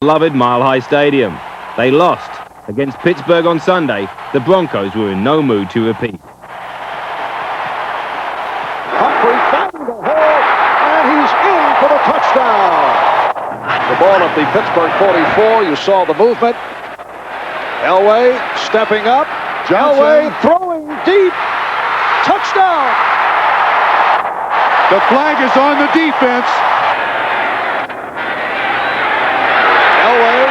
Beloved Mile High Stadium. They lost. Against Pittsburgh on Sunday, the Broncos were in no mood to repeat. Humphrey finding the hole, and he's in for the touchdown. The ball at the Pittsburgh 44. You saw the movement. Elway stepping up. Elway throwing deep. Touchdown. The flag is on the defense. Elway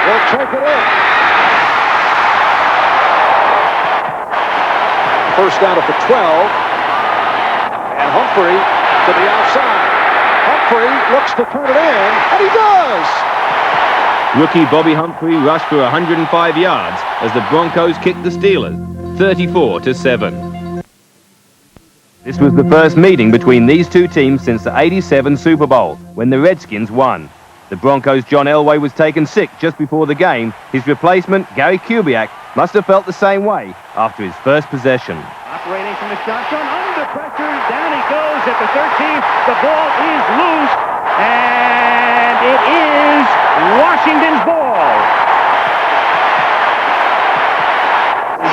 will take it in. First down at the 12. And Humphrey to the outside. Humphrey looks to turn it in, and he does! Rookie Bobby Humphrey rushed for 105 yards as the Broncos kicked the Steelers 34-7. This was the first meeting between these two teams since the '87 Super Bowl, when the Redskins won. The Broncos' John Elway was taken sick just before the game. His replacement, Gary Kubiak, must have felt the same way after his first possession. Operating from the shotgun, under pressure, down he goes at the 13th. The ball is loose, and it is Washington's ball.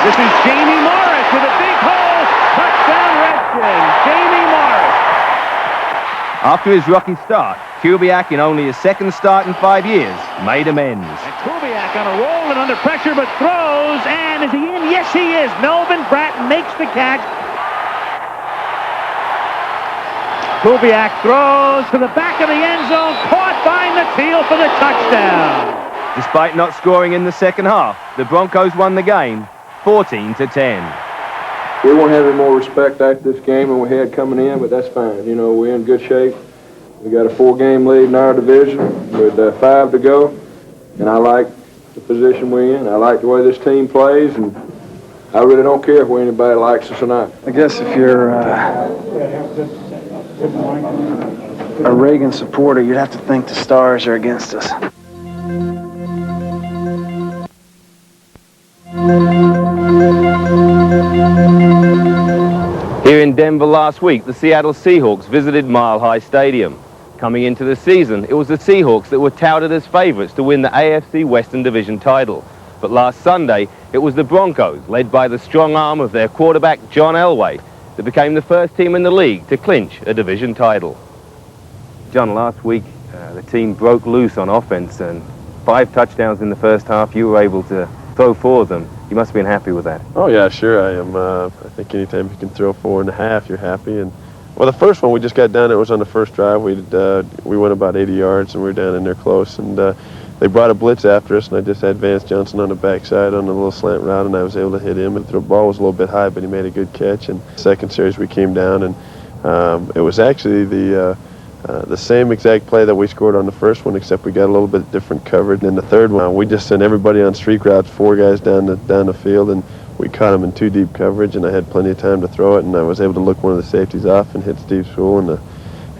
This is Jamie Morris with a big hole. Touchdown Redskins, Jamie Morris. After his rocky start, Kubiak, in only his second start in 5 years, made amends. And Kubiak on a roll and under pressure, but throws, and is he in? Yes, he is. Melvin Bratton makes the catch. Kubiak throws to the back of the end zone, caught by Mathiel for the touchdown. Despite not scoring in the second half, the Broncos won the game 14-10. We won't have any more respect after this game than we had coming in, but that's fine. You know, we're in good shape. We got a 4-game lead in our division with 5 to go, and I like the position we're in. I like the way this team plays, and I really don't care if anybody likes us or not. I guess if you're a Reagan supporter, you'd have to think the stars are against us. Here in Denver last week, the Seattle Seahawks visited Mile High Stadium. Coming into the season, it was the Seahawks that were touted as favorites to win the AFC Western Division title. But last Sunday, it was the Broncos, led by the strong arm of their quarterback, John Elway, that became the first team in the league to clinch a division title. John, last week, the team broke loose on offense, and 5 touchdowns in the first half. You were able to throw 4 of them. You must have been happy with that. Oh, yeah, sure I am. I think anytime you can throw 4.5, you're happy. And well, the first one we just got down, it was on the first drive. We went about 80 yards, and we were down in there close. And they brought a blitz after us, and I just had Vance Johnson on the backside on a little slant route, and I was able to hit him. And the ball was a little bit high, but he made a good catch. And second series, we came down, and it was actually the same exact play that we scored on the first one, except we got a little bit different coverage. And in the third one, we just sent everybody on streak routes, 4 guys down the field, and we caught them in 2 deep coverage, and I had plenty of time to throw it, and I was able to look one of the safeties off and hit Steve Sewell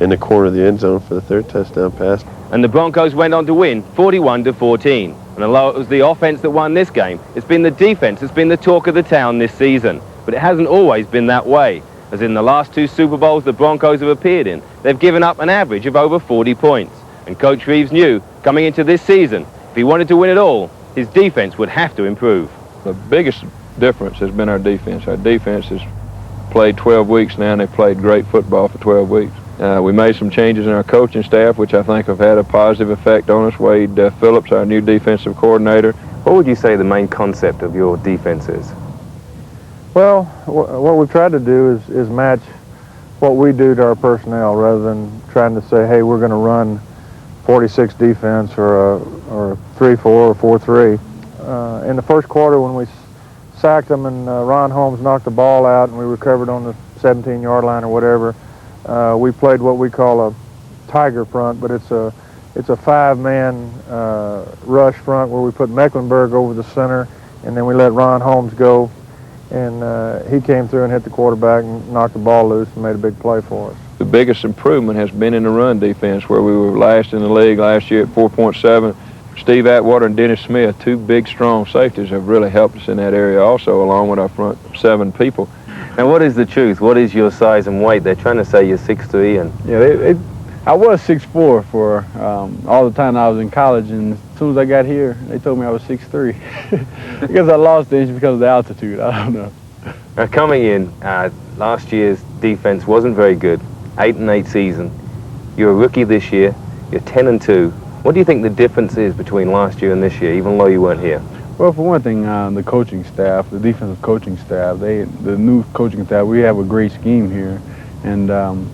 in the corner of the end zone for the 3rd touchdown pass. And the Broncos went on to win 41-14. And although it was the offense that won this game, it's been the defense that's been the talk of the town this season. But it hasn't always been that way, as in the last 2 Super Bowls the Broncos have appeared in, they've given up an average of over 40 points. And Coach Reeves knew, coming into this season, if he wanted to win it all, his defense would have to improve. The biggest difference has been our defense. Our defense has played 12 weeks now, and they've played great football for 12 weeks. We made some changes in our coaching staff, which I think have had a positive effect on us. Wade Phillips, our new defensive coordinator. What would you say the main concept of your defense is? Well, what we've tried to do is match what we do to our personnel, rather than trying to say, hey, we're going to run 46 defense or a 3-4 or 4-3. In the first quarter, when we sacked them and Ron Holmes knocked the ball out and we recovered on the 17-yard line or whatever, we played what we call a tiger front, but it's a 5-man rush front where we put Mecklenburg over the center, and then we let Ron Holmes go, and he came through and hit the quarterback and knocked the ball loose and made a big play for us. The biggest improvement has been in the run defense, where we were last in the league last year at 4.7. Steve Atwater and Dennis Smith, 2 big, strong safeties, have really helped us in that area also, along with our front 7 people. Now, what is the truth? What is your size and weight? They're trying to say you're 6'3", and yeah, I was 6'4" for all the time I was in college, and as soon as I got here, they told me I was 6'3". Because I lost the inch because of the altitude. I don't know. Now, coming in, last year's defense wasn't very good. 8-8 season. You're a rookie this year. You're 10-2. What do you think the difference is between last year and this year, even though you weren't here? Well, for one thing, the coaching staff, the defensive coaching staff, the new coaching staff, we have a great scheme here, and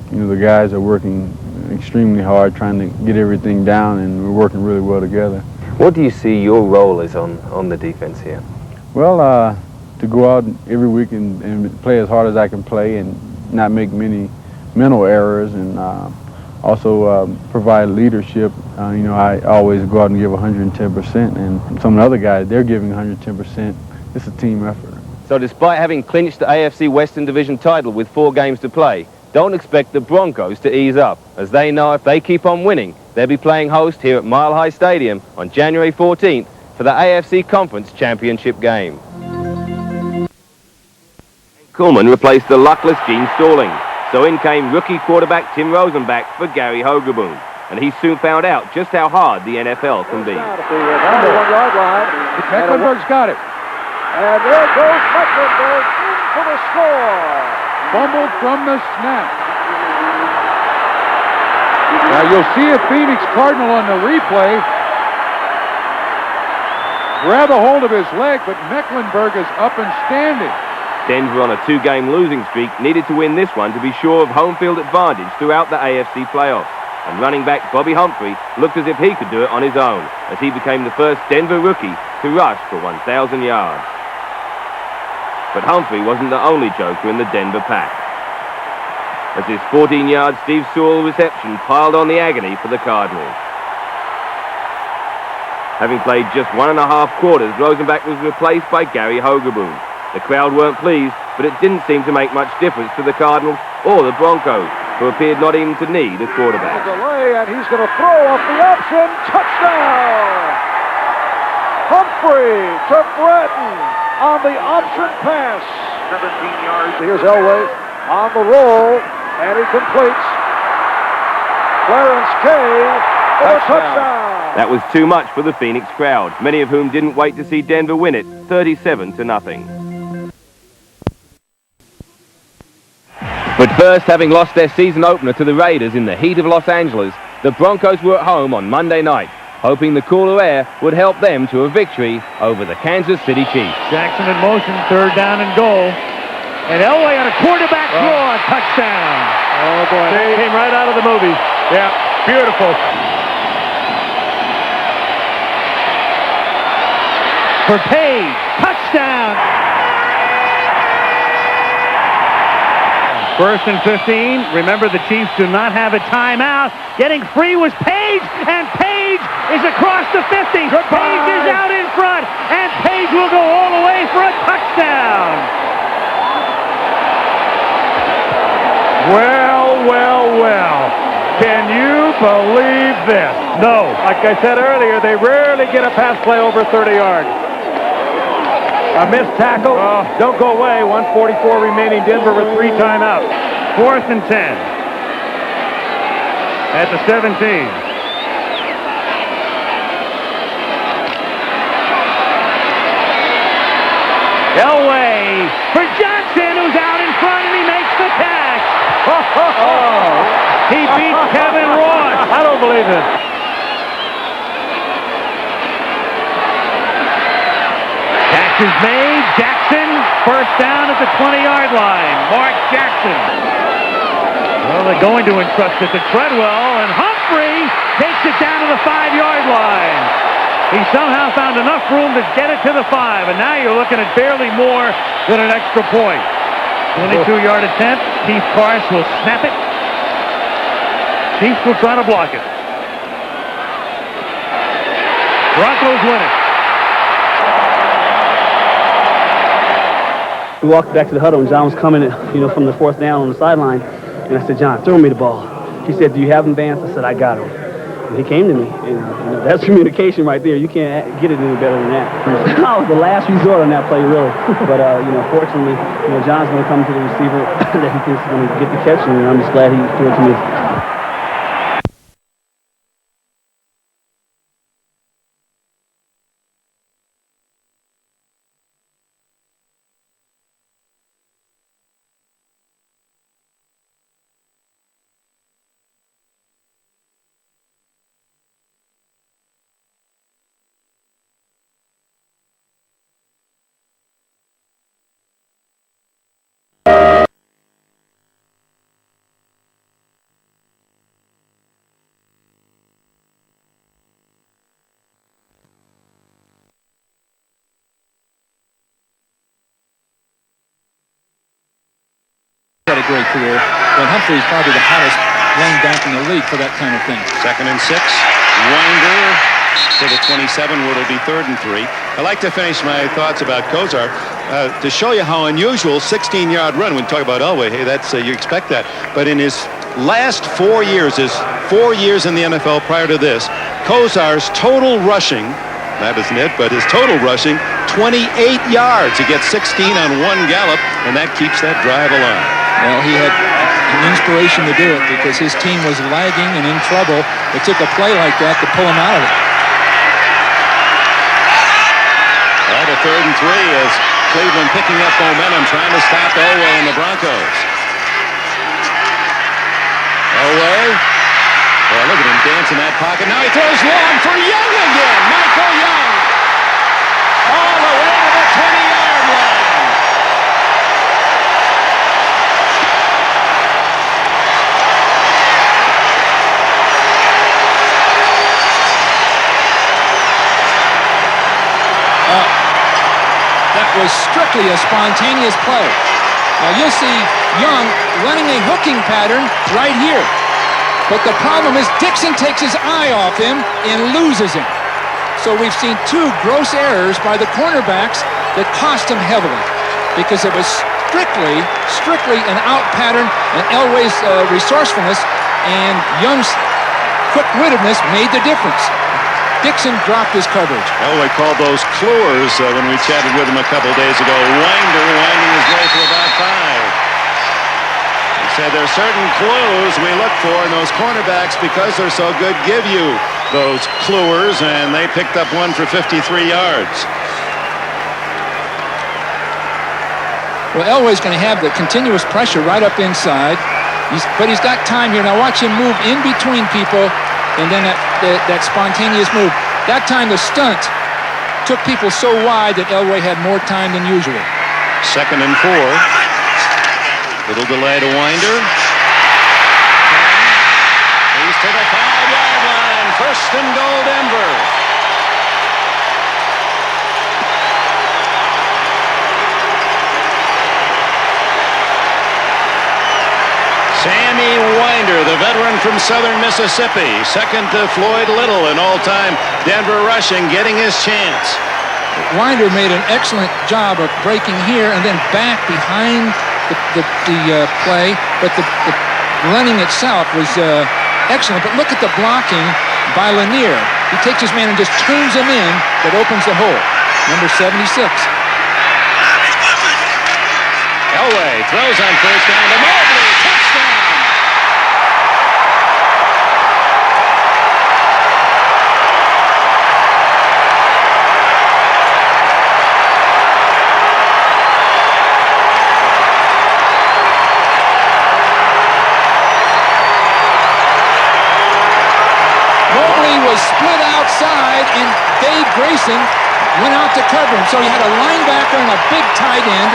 you know, the guys are working extremely hard trying to get everything down, and we're working really well together. What do you see your role is on the defense here? Well, to go out every week and play as hard as I can play and not make many mental errors, and also provide leadership. You know, I always go out and give 110%, and some of the other guys, they're giving 110%. It's a team effort. So despite having clinched the AFC Western Division title with 4 games to play, don't expect the Broncos to ease up, as they know if they keep on winning, they'll be playing host here at Mile High Stadium on January 14th for the AFC Conference Championship game. Kuhlman replaced the luckless Gene Stalling, so in came rookie quarterback Tim Rosenbach for Gary Hogeboom, and he soon found out just how hard the NFL can be. Yard line. Mecklenburg's got it. And there goes Mecklenburg in for the score. Fumbled from the snap. Now you'll see a Phoenix Cardinal on the replay grab a hold of his leg, but Mecklenburg is up and standing. Denver, on a 2-game losing streak, needed to win this one to be sure of home field advantage throughout the AFC playoffs. And running back Bobby Humphrey looked as if he could do it on his own, as he became the first Denver rookie to rush for 1,000 yards. But Humphrey wasn't the only joker in the Denver pack, as his 14-yard Steve Sewell reception piled on the agony for the Cardinals. Having played just 1.5 quarters, Rosenbach was replaced by Gary Hogeboom. The crowd weren't pleased, but it didn't seem to make much difference to the Cardinals or the Broncos, who appeared not even to need a quarterback. Delay, and he's going to throw off the option. Touchdown! Humphrey to Bratton on the option pass. 17 yards. Here's Elway on the roll, and he completes. Clarence Kay for a touchdown. That was too much for the Phoenix crowd, many of whom didn't wait to see Denver win it 37-0. But first, having lost their season opener to the Raiders in the heat of Los Angeles, the Broncos were at home on Monday night, hoping the cooler air would help them to a victory over the Kansas City Chiefs. Jackson in motion, 3rd down and goal. And Elway on a quarterback draw, touchdown. Oh, boy. They came right out of the movie. Yeah, beautiful. For Page, touchdown. 1st and 15. Remember, the Chiefs do not have a timeout. Getting free was Page, and Page is across the 50. Goodbye. Page is out in front, and Page will go all the way for a touchdown. Well, well, well. Can you believe this? No. Like I said earlier, they rarely get a pass play over 30 yards. A missed tackle. Don't go away. 1:44 remaining. Denver with 3 timeouts. 4th and 10. At the 17. Elway for Johnson, who's out in front, and he makes the catch. He beats Kevin Ross. I don't believe it. Catch is made. Jackson, 1st down at the 20-yard line. Mark Jackson. Well, they're going to entrust it to Treadwell, and Humphrey takes it down to the 5-yard line. He somehow found enough room to get it to the 5, and now you're looking at barely more than an extra point. 22-yard attempt. Keith Carse will snap it. Chiefs will try to block it. Broncos win it. We walked back to the huddle, and John was coming, from the 4th down on the sideline. And I said, John, throw me the ball. He said, do you have him, Vance? I said, I got him. And he came to me. And that's communication right there. You can't get it any better than that. That was the last resort on that play, really. But, fortunately, John's going to come to the receiver that he thinks is going to get the catch, and I'm just glad he threw it to me. great career, but Humphrey is probably the hottest running back in the league for that kind of thing. 2nd and 6. Winder to the 27, where it'll be 3rd and 3. I like to finish my thoughts about Kozar to show you how unusual 16-yard run. When you talk about Elway, hey, that's you expect that. But in his last 4 years, his 4 years in the NFL prior to this, Kozar's total rushing, that isn't it, but his total rushing, 28 yards. He gets 16 on one gallop, and that keeps that drive alive. Well, he had an inspiration to do it because his team was lagging and in trouble. It took a play like that to pull him out of it. All right, a 3rd and 3 as Cleveland picking up momentum, trying to stop Elway and the Broncos. Elway. Well, look at him dance in that pocket. Now he throws long for Young again. Michael Young. All the way to the 20-yard line. That was strictly a spontaneous play. Now you'll see Young running a hooking pattern right here. But the problem is Dixon takes his eye off him and loses him. So we've seen 2 gross errors by the cornerbacks that cost him heavily because it was strictly an out pattern, and Elway's resourcefulness and Young's quick-wittedness made the difference. Dixon dropped his coverage. Elway called those cluers when we chatted with him a couple days ago. Winder winding his way to about 5. He said there are certain clues we look for, and those cornerbacks, because they're so good, give you those cluers, and they picked up one for 53 yards. Well, Elway's going to have the continuous pressure right up inside, but he's got time here. Now watch him move in between people, and then that spontaneous move. That time the stunt took people so wide that Elway had more time than usual. 2nd and 4. Little delay to Winder. He's to the 5-yard line. 1st and goal, Denver. Sammy Winder, the veteran from Southern Mississippi. 2nd to Floyd Little in all-time Denver rushing, getting his chance. Winder made an excellent job of breaking here and then back behind the play, but the running itself was excellent. But look at the blocking by Lanier. He takes his man and just turns him in, that opens the hole. Number 76. Elway throws on 1st down to Mobley. Touchdown! Split outside, and Dave Grayson went out to cover him. So he had a linebacker and a big tight end.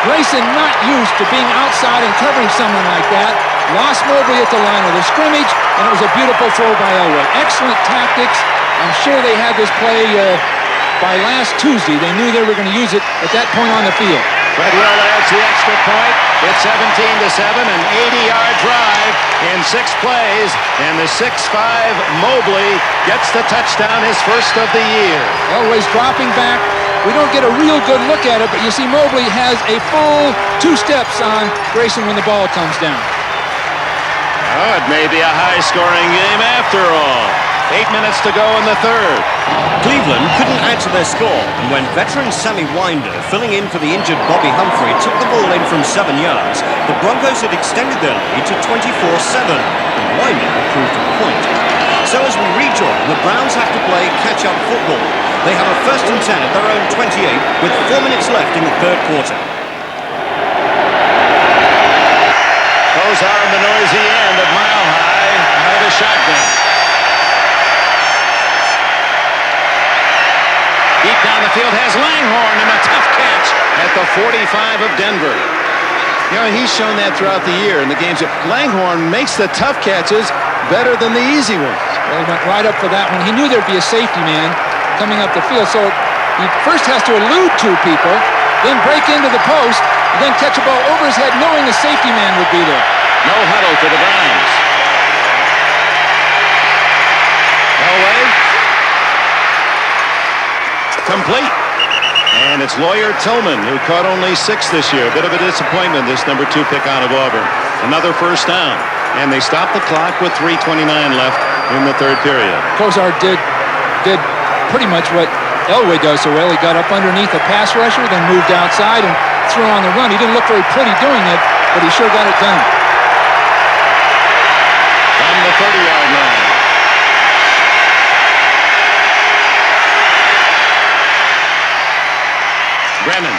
Grayson, not used to being outside and covering someone like that, lost Mobley at the line of the scrimmage, and it was a beautiful throw by Elway. Excellent tactics. I'm sure they had this play by last Tuesday. They knew they were going to use it at that point on the field. Treadwell adds the extra point. It's 17-7, an 80-yard drive in 6 plays, and the 6'5" Mobley gets the touchdown, his first of the year. Elway's dropping back. We don't get a real good look at it, but you see Mobley has a full 2 steps on Grayson when the ball comes down. Oh, it may be a high-scoring game after all. 8 minutes to go in the 3rd. Cleveland couldn't add to their score, and when veteran Sammy Winder, filling in for the injured Bobby Humphrey, took the ball in from 7 yards, the Broncos had extended their lead to 24-7, and Winder proved a point. So as we rejoin, the Browns have to play catch-up football. They have a 1st and 10 at their own 28, with 4 minutes left in the 3rd quarter. Kozar in the noisy end of Mile High out of the shotgun. Deep down the field has Langhorne, and a tough catch at the 45 of Denver. You know, he's shown that throughout the year in the games. Langhorne makes the tough catches better than the easy ones. Well, he went right up for that one. He knew there'd be a safety man coming up the field, so he first has to elude 2 people, then break into the post, and then catch a ball over his head knowing the safety man would be there. No huddle to the Browns. Elway. Complete. And it's Lawyer Tillman, who caught only 6 this year. A bit of a disappointment, this number 2 pick out of Auburn. Another first down. And they stopped the clock with 3:29 left in the third period. Kozar did pretty much what Elway does so well. He got up underneath a pass rusher, then moved outside and threw on the run. He didn't look very pretty doing it, but he sure got it done. From the 30-yard line. Brennan.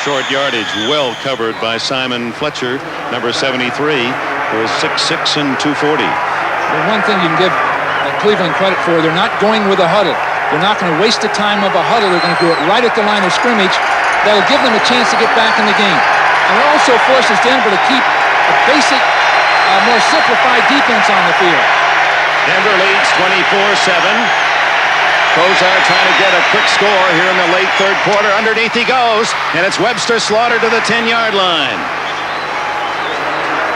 Short yardage, well covered by Simon Fletcher, number 73, who is 6'6" and 240. The one thing you can give Cleveland credit for, they're not going with a huddle. They're not going to waste the time of a huddle. They're going to do it right at the line of scrimmage. That'll give them a chance to get back in the game. And it also forces Denver to keep a basic, more simplified defense on the field. Denver leads 24-7. Kozar trying to get a quick score here in the late third quarter. Underneath he goes, and it's Webster Slaughter to the 10-yard line.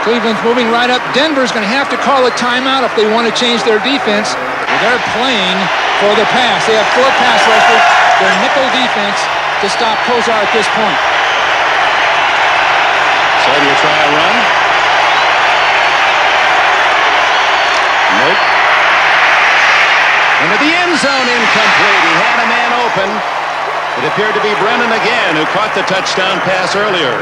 Cleveland's moving right up. Denver's going to have to call a timeout if they want to change their defense. They're playing for the pass. They have 4 pass rushers. Their nickel defense to stop Kozar at this point. So do you try a run? Nope. Into the end zone, incomplete. He had a man open. It appeared to be Brennan again, who caught the touchdown pass earlier.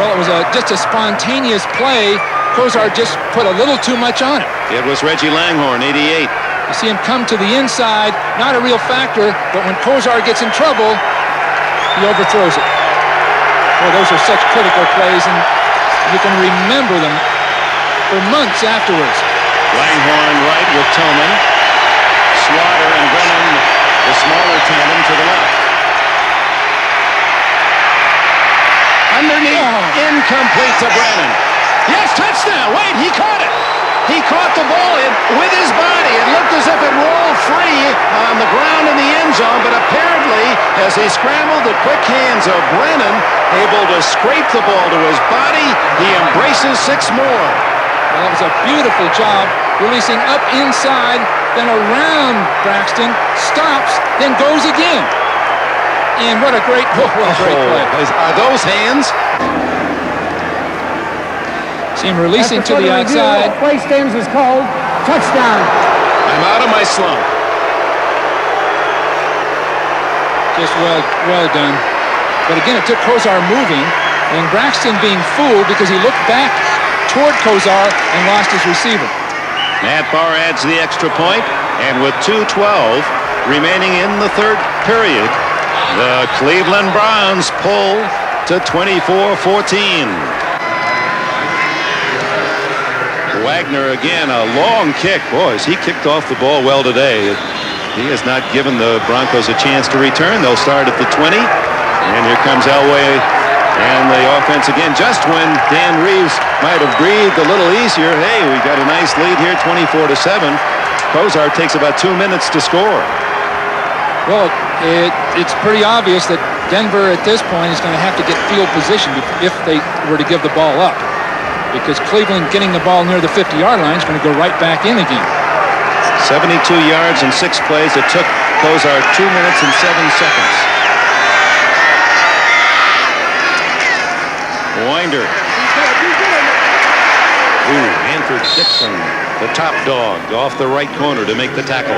Well, it was just a spontaneous play. Kozar just put a little too much on it. It was Reggie Langhorne, 88. You see him come to the inside, not a real factor, but when Kozar gets in trouble, he overthrows it. Well, those are such critical plays, and you can remember them for months afterwards. Langhorne right with Tillman. Slaughter and Brennan, the smaller tandem to the left. Underneath, incomplete to Brennan. Yes, touchdown. Wait, he caught it. He caught the ball with his body. It looked as if it rolled free on the ground in the end zone, but apparently, as he scrambled, the quick hands of Brennan, able to scrape the ball to his body, he embraces 6 more. Well, that was a beautiful job, releasing up inside, then around Braxton, stops, then goes again. And what a great play. Are those hands? See him releasing to the outside. Play stands is called. Touchdown. I'm out of my slump. Just well done. But again, it took Kozar moving, and Braxton being fooled because he looked back toward Kozar and lost his receiver. Matt Barr adds the extra point, and with 2:12 remaining in the third period, the Cleveland Browns pull to 24-14. Wagner again, a long kick. Boys, he kicked off the ball well today. He has not given the Broncos a chance to return. They'll start at the 20, and here comes Elway and the offense again. Just when Dan Reeves might have breathed a little easier, hey, we got a nice lead here, 24-7. Kozar takes about 2 minutes to score. Well, it's pretty obvious that Denver at this point is going to have to get field position if they were to give the ball up, because Cleveland getting the ball near the 50-yard line is going to go right back in again. 72 yards in 6 plays. It took Kozar 2 minutes and 7 seconds. Winder. Hanford Dixon, the top dog, off the right corner to make the tackle.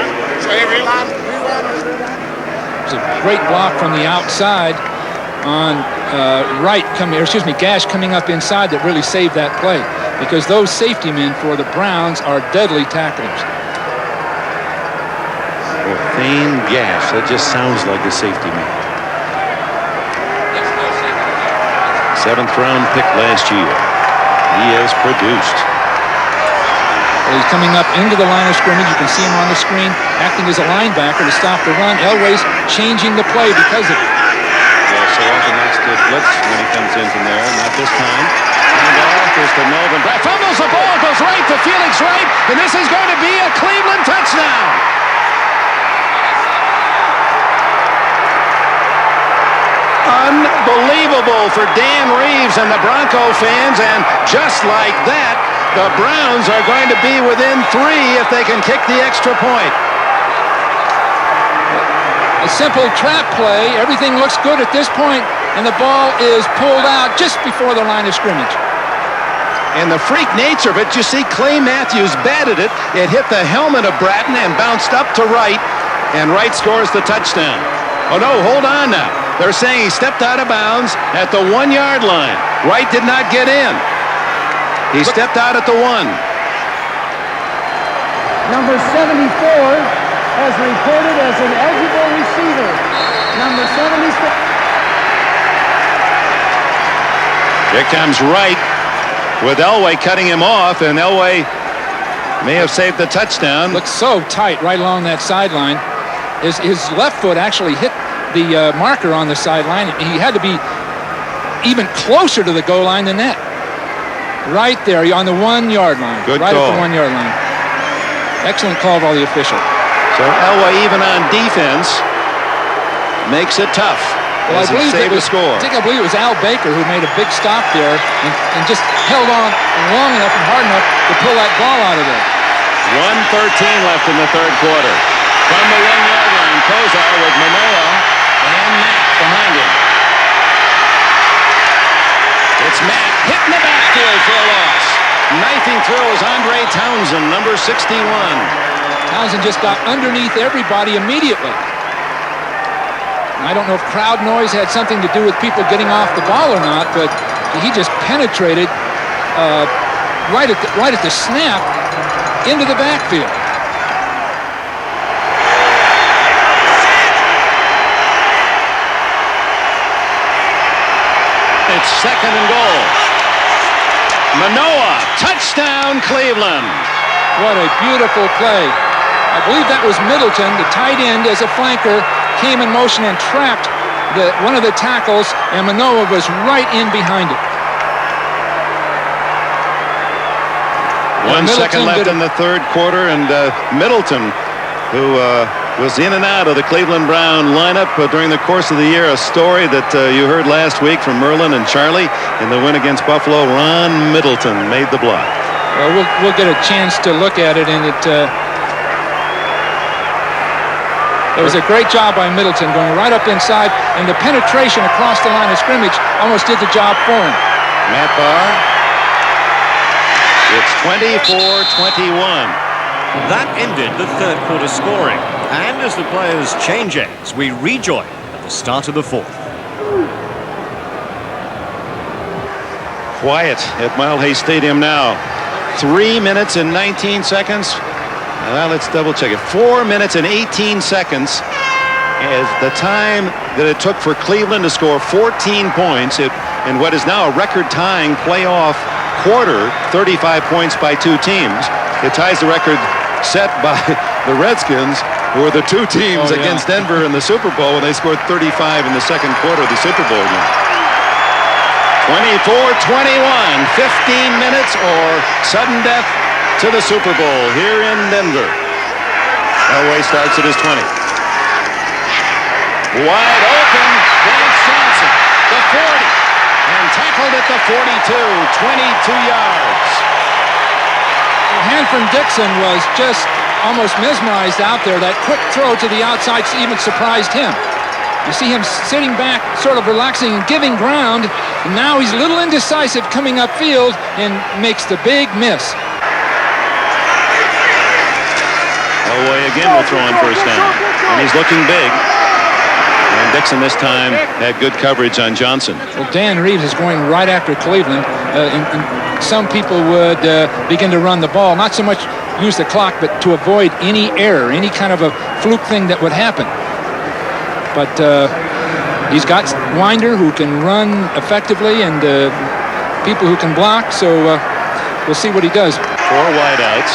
It's a great block from the outside on Gash coming up inside that really saved that play, because those safety men for the Browns are deadly tacklers. Thane Gash, that just sounds like a safety man. 7th round pick last year. He has produced. Well, he's coming up into the line of scrimmage. You can see him on the screen acting as a linebacker to stop the run. Elway's changing the play because of it. Yeah, so often that's the blitz when he comes in from there. Not this time. And off is to Melvin. Fumbles the ball, goes right to Felix Wright, and this is going to be a Cleveland touchdown. Unbelievable. Bowl for Dan Reeves and the Bronco fans, and just like that, the Browns are going to be within 3 if they can kick the extra point. A simple trap play. Everything looks good at this point, and the ball is pulled out just before the line of scrimmage. And the freak nature of it, you see Clay Matthews batted it. It hit the helmet of Bratton and bounced up to Wright, and Wright scores the touchdown. Oh, no, hold on now. They're saying he stepped out of bounds at the 1-yard line. Wright did not get in. He stepped out at the 1. Number 74 has reported as an eligible receiver. Number 74. Here comes Wright with Elway cutting him off, and Elway may have saved the touchdown. Looks so tight right along that sideline. His left foot actually hit the marker on the sideline. He had to be even closer to the goal line than that. Right there on the 1-yard line. Good right call. At the 1-yard line. Excellent call by the official. So Elway, even on defense, makes it tough. Well, as he saved the score. I believe it was Al Baker who made a big stop there and just held on long enough and hard enough to pull that ball out of there. 1:13 left in the third quarter. From the 1-yard line, Kozar with Manoa and Matt behind him. It's Matt hitting the backfield for a loss. Knifing through is Andre Townsend, number 61. Townsend just got underneath everybody immediately. I don't know if crowd noise had something to do with people getting off the ball or not, but he just penetrated right at the snap into the backfield. It's 2nd and goal. Manoa, touchdown Cleveland. What a beautiful play. I believe that was Middleton, the tight end, as a flanker, came in motion and trapped one of the tackles, and Manoa was right in behind it. 1 second left in the third quarter, and Middleton, who was in and out of the Cleveland Brown lineup during the course of the year, a story that you heard last week from Merlin and Charlie in the win against Buffalo. Ron Middleton made the block. Well, we'll get a chance to look at it, and it was a great job by Middleton going right up inside, and the penetration across the line of scrimmage almost did the job for him. Matt Barr. It's 24-21. That ended the third quarter scoring. And as the players change ends, we rejoin at the start of the fourth. Quiet at Mile Hay Stadium now. 3 minutes and 19 seconds. Well, let's double check it. 4 minutes and 18 seconds is the time that it took for Cleveland to score 14 points in what is now a record-tying playoff quarter, 35 points by 2 teams. It ties the record set by the Redskins, who were the 2 teams against Denver in the Super Bowl when they scored 35 in the second quarter of the Super Bowl game. 24-21, 15 minutes or sudden death to the Super Bowl here in Denver. Elway starts at his 20. Wide open, Vance Johnson, the 40, and tackled at the 42, 22 yards. Hanford Dixon was just almost mesmerized out there. That quick throw to the outside even surprised him. You see him sitting back, sort of relaxing and giving ground. And now he's a little indecisive coming upfield and makes the big miss. Elway again will throw on first down, and he's looking big. And Dixon this time had good coverage on Johnson. Well, Dan Reeves is going right after Cleveland. And some people would begin to run the ball, not so much use the clock, but to avoid any error, any kind of a fluke thing that would happen. But he's got Winder who can run effectively and people who can block, so we'll see what he does. 4 wideouts.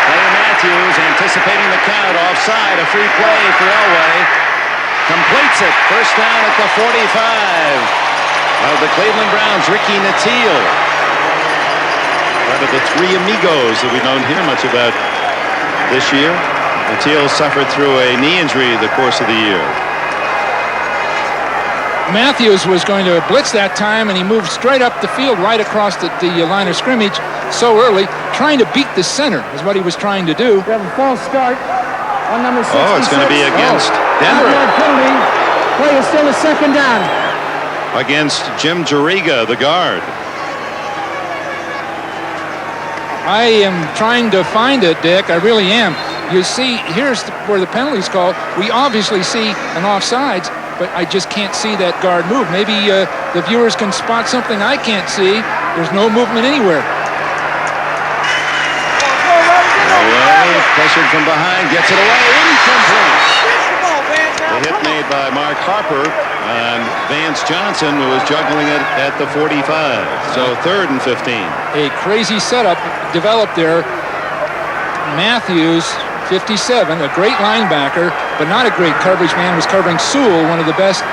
Clay Matthews anticipating the count, offside, a free play for Elway. Completes it, first down at the 45 of the Cleveland Browns. Ricky Nattiel, one of the 3 amigos that we don't hear much about this year. Nattiel suffered through a knee injury the course of the year. Matthews was going to blitz that time, and he moved straight up the field, right across the line of scrimmage so early, trying to beat the center is what he was trying to do. We have a false start on number 66. Oh, it's going to be against Denver. 5-yard penalty. Play is still a second down. Against Jim Juriga, the guard. I am trying to find it, Dick. I really am. You see, here's where the penalty's called. We obviously see an offsides, but I just can't see that guard move. Maybe the viewers can spot something I can't see. There's no movement anywhere. Away, pressured from behind, gets it away, incomplete. The hit made by Mark Harper on Vance Johnson, who was juggling it at the 45. So 3rd and 15. A crazy setup developed there. Matthews, 57, a great linebacker, but not a great coverage man, was covering Sewell, one of the best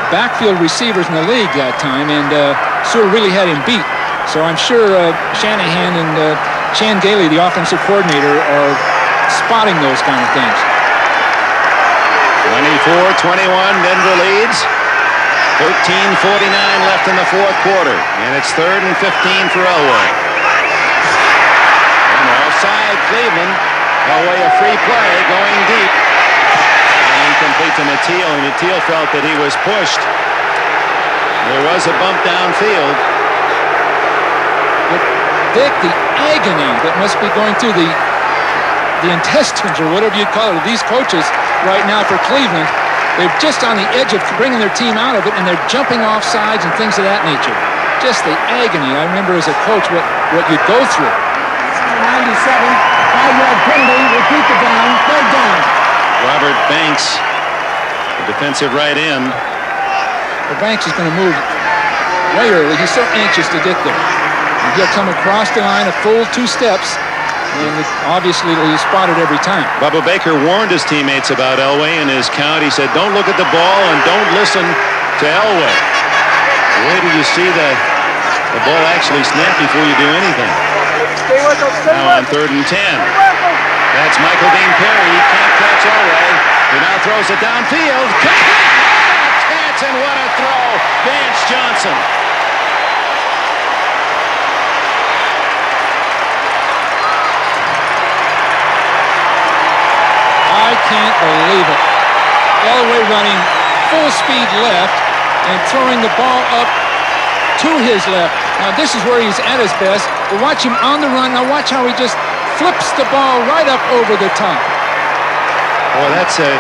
backfield receivers in the league that time, and Sewell really had him beat. So I'm sure Shanahan and Chan Gailey, the offensive coordinator, are spotting those kind of things. 24-21, Denver leads. 13:49 left in the fourth quarter, and it's 3rd and 15 for Elway. And offside Cleveland. Elway a free play going deep. And incomplete to Mateel, and Mateel felt that he was pushed. There was a bump downfield. But Dick, the agony that must be going through the intestines, or whatever you call it, of these coaches right now for Cleveland. They're just on the edge of bringing their team out of it, and they're jumping off sides and things of that nature. Just the agony. I remember as a coach what you'd go through. 97, 5-yard penalty, repeat the down, 3rd down. Robert Banks, the defensive right end. Well, Banks is going to move way early. He's so anxious to get there. And he'll come across the line a full 2 steps, and obviously he's spotted every time. Bubba Baker warned his teammates about Elway in his count. He said, don't look at the ball and don't listen to Elway. Wait till you see the ball actually snap before you do anything. Now on 3rd and 10. That's Michael Dean Perry. He can't catch Elway. He now throws it downfield. Catch, and what a throw. Vance Johnson. I can't believe it. Elway running full speed left and throwing the ball up to his left. Now this is where he's at his best. But watch him on the run. Now watch how he just flips the ball right up over the top. Boy, that's the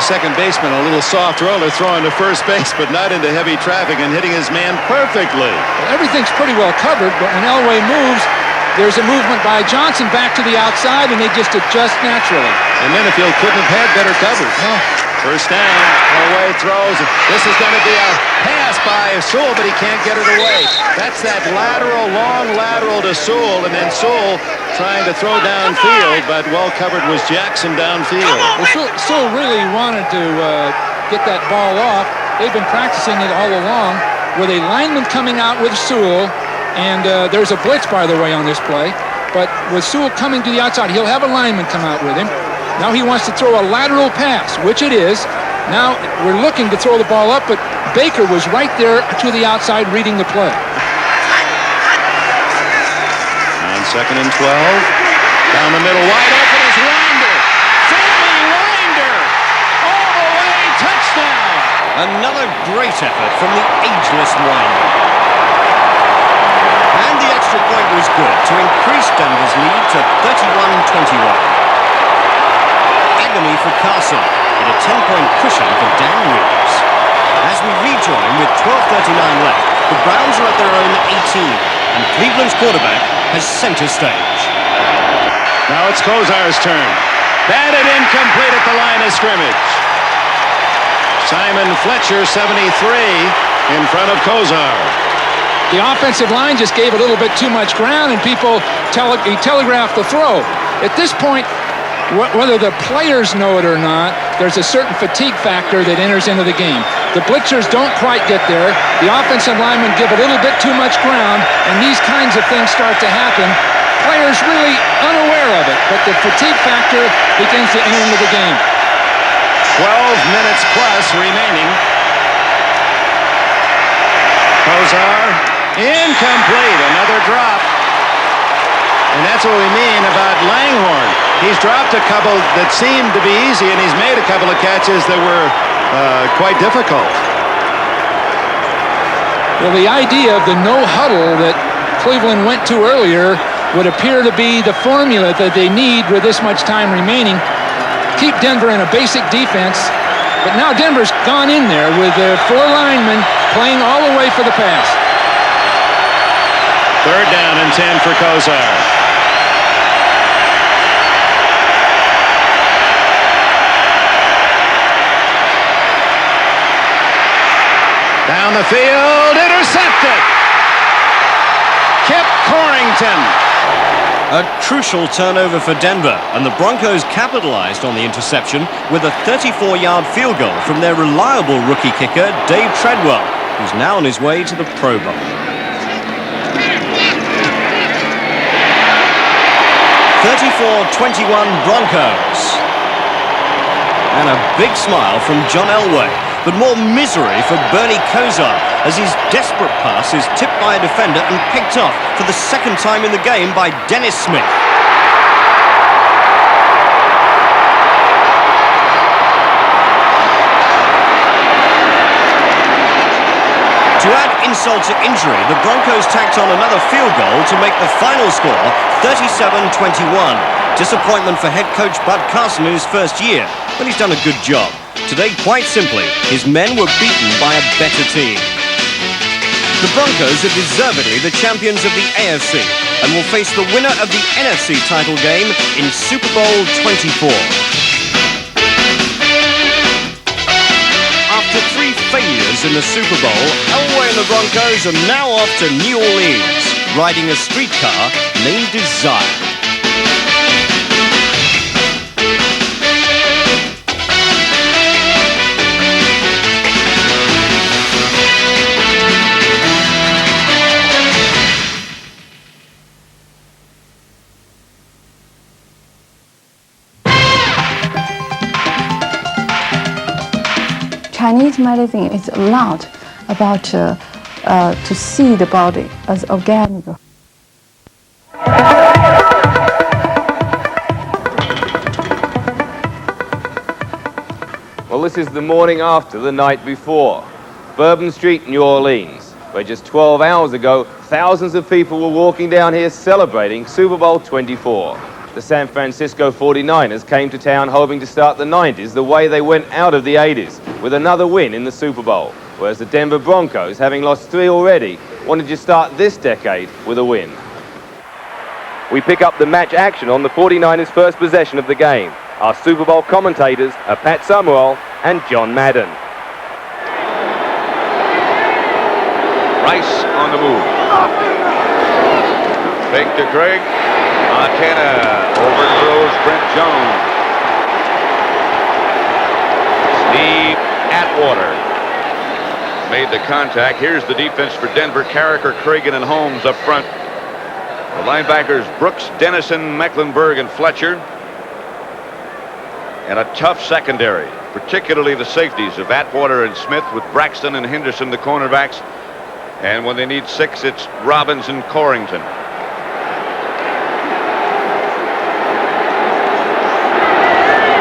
second baseman, a little soft roller throwing to first base, but not into heavy traffic and hitting his man perfectly. Well, everything's pretty well covered, but when Elway moves, there's a movement by Johnson back to the outside, and they just adjust naturally. And Minifield couldn't have had better coverage. No. First down, Elway throws. This is going to be a pass by Sewell, but he can't get it away. That's that long lateral to Sewell, and then Sewell trying to throw downfield, but well covered was Jackson downfield. Well, Sewell really wanted to get that ball off. They've been practicing it all along with a lineman coming out with Sewell, and there's a blitz, by the way, on this play. But with Sewell coming to the outside, he'll have a lineman come out with him. Now he wants to throw a lateral pass, which it is. Now we're looking to throw the ball up, but Baker was right there to the outside reading the play. On 2nd and 12, down the middle, wide open is Winder. Sammy Winder, all the way, touchdown. Another great effort from the ageless Winder. And the extra point was good to increase Denver's lead to 31-21. Agony for Carson, and a 10-point cushion for Dan Reeves. As we rejoin with 12:39 left, the Browns are at their own 18, and Cleveland's quarterback has center stage. Now it's Kozar's turn. Batted incomplete at the line of scrimmage. Simon Fletcher, 73, in front of Kozar. The offensive line just gave a little bit too much ground, and people telegraphed the throw. At this point, whether the players know it or not, there's a certain fatigue factor that enters into the game. The blitzers don't quite get there. The offensive linemen give a little bit too much ground, and these kinds of things start to happen. Players really unaware of it, but the fatigue factor begins to enter into the game. 12 minutes plus remaining. Kozar, incomplete, another drop. And that's what we mean about Langhorne. He's dropped a couple that seemed to be easy, and he's made a couple of catches that were quite difficult. Well, the idea of the no huddle that Cleveland went to earlier would appear to be the formula that they need with this much time remaining. Keep Denver in a basic defense, but now Denver's gone in there with their 4 linemen playing all the way for the pass. 3rd down and 10 for Kozar. Down the field, intercepted. Kip Corrington. A crucial turnover for Denver, and the Broncos capitalized on the interception with a 34-yard field goal from their reliable rookie kicker, Dave Treadwell, who's now on his way to the Pro Bowl. 34-21 Broncos. And a big smile from John Elway, but more misery for Bernie Kosar as his desperate pass is tipped by a defender and picked off for the 2nd time in the game by Dennis Smith. To add insult to injury, the Broncos tacked on another field goal to make the final score 37-21. Disappointment for head coach Bud Carson in his first year, but he's done a good job. Today, quite simply, his men were beaten by a better team. The Broncos are deservedly the champions of the AFC and will face the winner of the NFC title game in Super Bowl 24. After 3 failures in the Super Bowl, Elway and the Broncos are now off to New Orleans, riding a streetcar named Desire. Chinese medicine is a lot about to see the body as organic. Well, this is the morning after the night before. Bourbon Street, New Orleans, where just 12 hours ago, thousands of people were walking down here celebrating Super Bowl 24. The San Francisco 49ers came to town hoping to start the 90s the way they went out of the 80s, with another win in the Super Bowl, whereas the Denver Broncos, having lost 3 already, wanted to start this decade with a win. We pick up the match action on the 49ers' first possession of the game. Our Super Bowl commentators are Pat Summerall and John Madden. Rice on the move. Fake to Craig. Montana overthrows Brent Jones. Steve Atwater made the contact. Here's the defense for Denver. Carricker, Cragen, and Holmes up front. The linebackers Brooks, Dennison, Mecklenburg, and Fletcher. And a tough secondary, particularly the safeties of Atwater and Smith, with Braxton and Henderson, the cornerbacks. And when they need 6, it's Robbins and Corrington.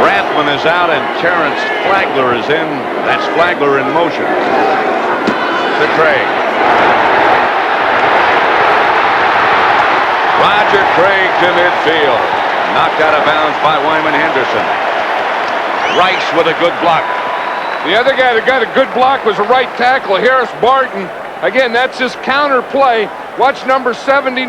Rathman is out and Terrence Flagler is in. That's Flagler in motion. To Craig. Roger Craig to midfield. Knocked out of bounds by Wyman Henderson. Rice with a good block. The other guy that got a good block was a right tackle, Harris Barton. Again, that's his counter play. Watch number 79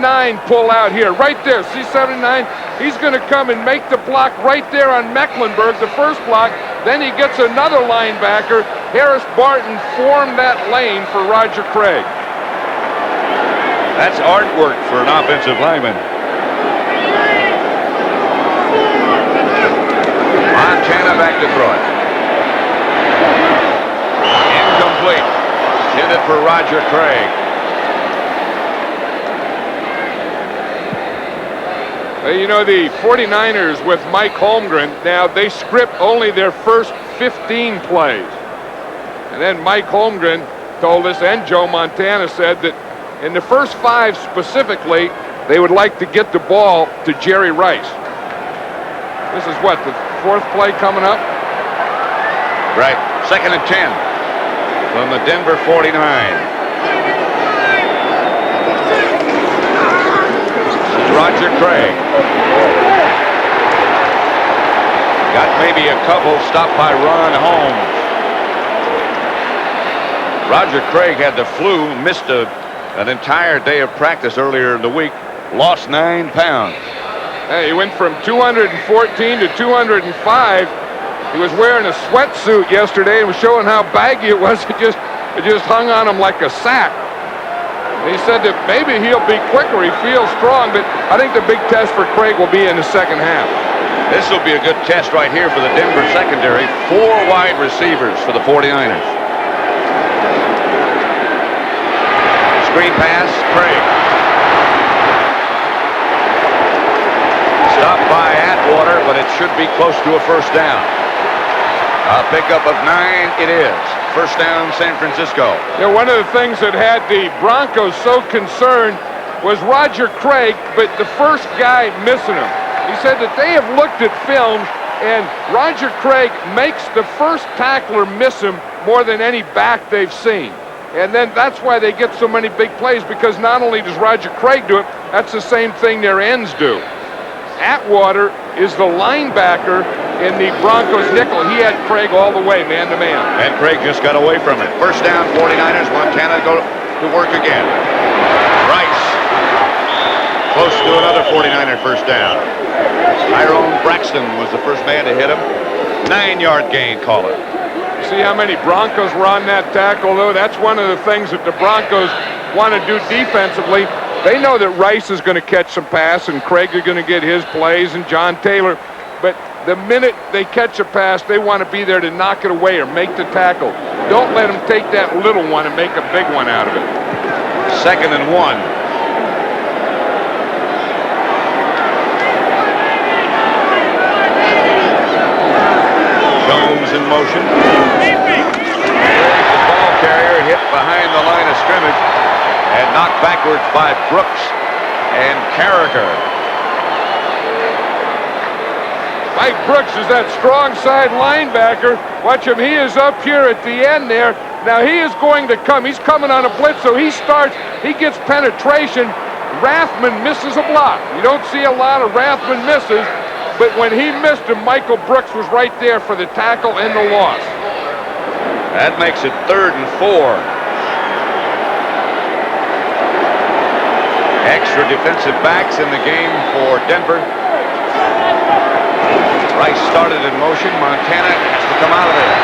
pull out here. Right there, see 79? He's going to come and make the block right there on Mecklenburg, the first block. Then he gets another linebacker. Harris Barton formed that lane for Roger Craig. That's artwork for an offensive lineman. Montana back to throw it. Incomplete. Intended for Roger Craig. You know, the 49ers with Mike Holmgren, now they script only their first 15 plays. And then Mike Holmgren told us, and Joe Montana said, that in the first 5 specifically, they would like to get the ball to Jerry Rice. This is what, the 4th play coming up? Right. 2nd and 10 from the Denver 49. Roger Craig. Got maybe a couple, stopped by Ron Holmes. Roger Craig had the flu, missed an entire day of practice earlier in the week, lost 9 pounds. Hey, he went from 214 to 205. He was wearing a sweatsuit yesterday and was showing how baggy it was. It just hung on him like a sack. And he said that maybe he'll be quicker. He feels strong, but I think the big test for Craig will be in the second half. This will be a good test right here for the Denver secondary. 4 wide receivers for the 49ers. Screen pass, Craig. Stopped by Atwater, but it should be close to a first down. A pickup of 9 it is. First down, San Francisco. You know, one of the things that had the Broncos so concerned was Roger Craig, but the first guy missing him. He said that they have looked at film, and Roger Craig makes the first tackler miss him more than any back they've seen. And then that's why they get so many big plays, because not only does Roger Craig do it, that's the same thing their ends do. Atwater is the linebacker in the Broncos nickel. He had Craig all the way, man-to-man. And Craig just got away from it. First down, 49ers. Montana go to work again. Rice. Close to another 49er first down. Tyrone Braxton was the first man to hit him. 9-yard gain, call it. See how many Broncos were on that tackle, though? That's one of the things that the Broncos want to do defensively. They know that Rice is going to catch some pass, and Craig is going to get his plays, and John Taylor. But the minute they catch a pass, they want to be there to knock it away or make the tackle. Don't let them take that little one and make a big one out of it. 2nd and 1. Jones in motion. The ball carrier hit behind the line of scrimmage and knocked backwards by Brooks and Carragher. Mike Brooks is that strong side linebacker. Watch him. He is up here at the end there. Now he is going to come. He's coming on a blitz, so he starts. He gets penetration. Rathman misses a block. You don't see a lot of Rathman misses, but when he missed him, Michael Brooks was right there for the tackle and the loss. That makes it 3rd and 4. Extra defensive backs in the game for Denver. Rice started in motion. Montana has to come out of there.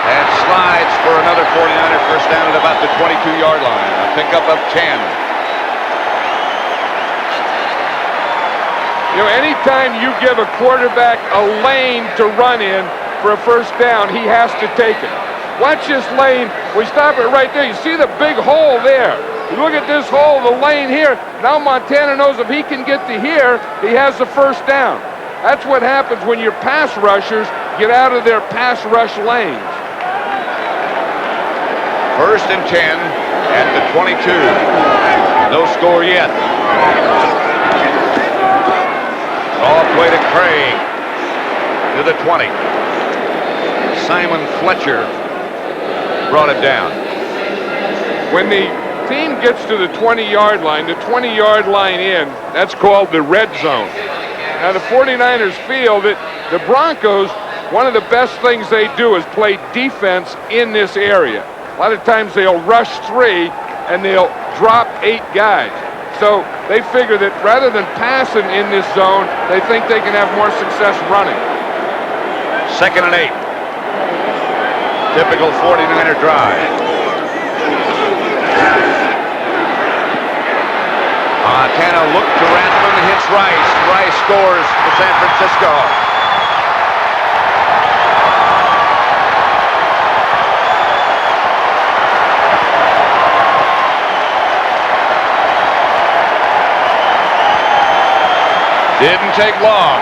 And slides for another 49er first down at about the 22-yard line. A pickup of 10. You know, anytime you give a quarterback a lane to run in for a first down, he has to take it. Watch this lane. We stop it right there. You see the big hole there. You look at this hole, the lane here. Now Montana knows if he can get to here, he has the first down. That's what happens when your pass rushers get out of their pass rush lanes. 1st and 10 at the 22. No score yet. Off way to Craig. To the 20. Simon Fletcher brought it down. When the team gets to the 20-yard line, the 20-yard line in, that's called the red zone. Now the 49ers feel that the Broncos, one of the best things they do is play defense in this area. A lot of times they'll rush 3 and they'll drop 8 guys. So they figure that rather than passing in this zone, they think they can have more success running. 2nd and 8. Typical 49er drive. Montana looked to Rathman, hits Rice. Rice scores for San Francisco. Didn't take long.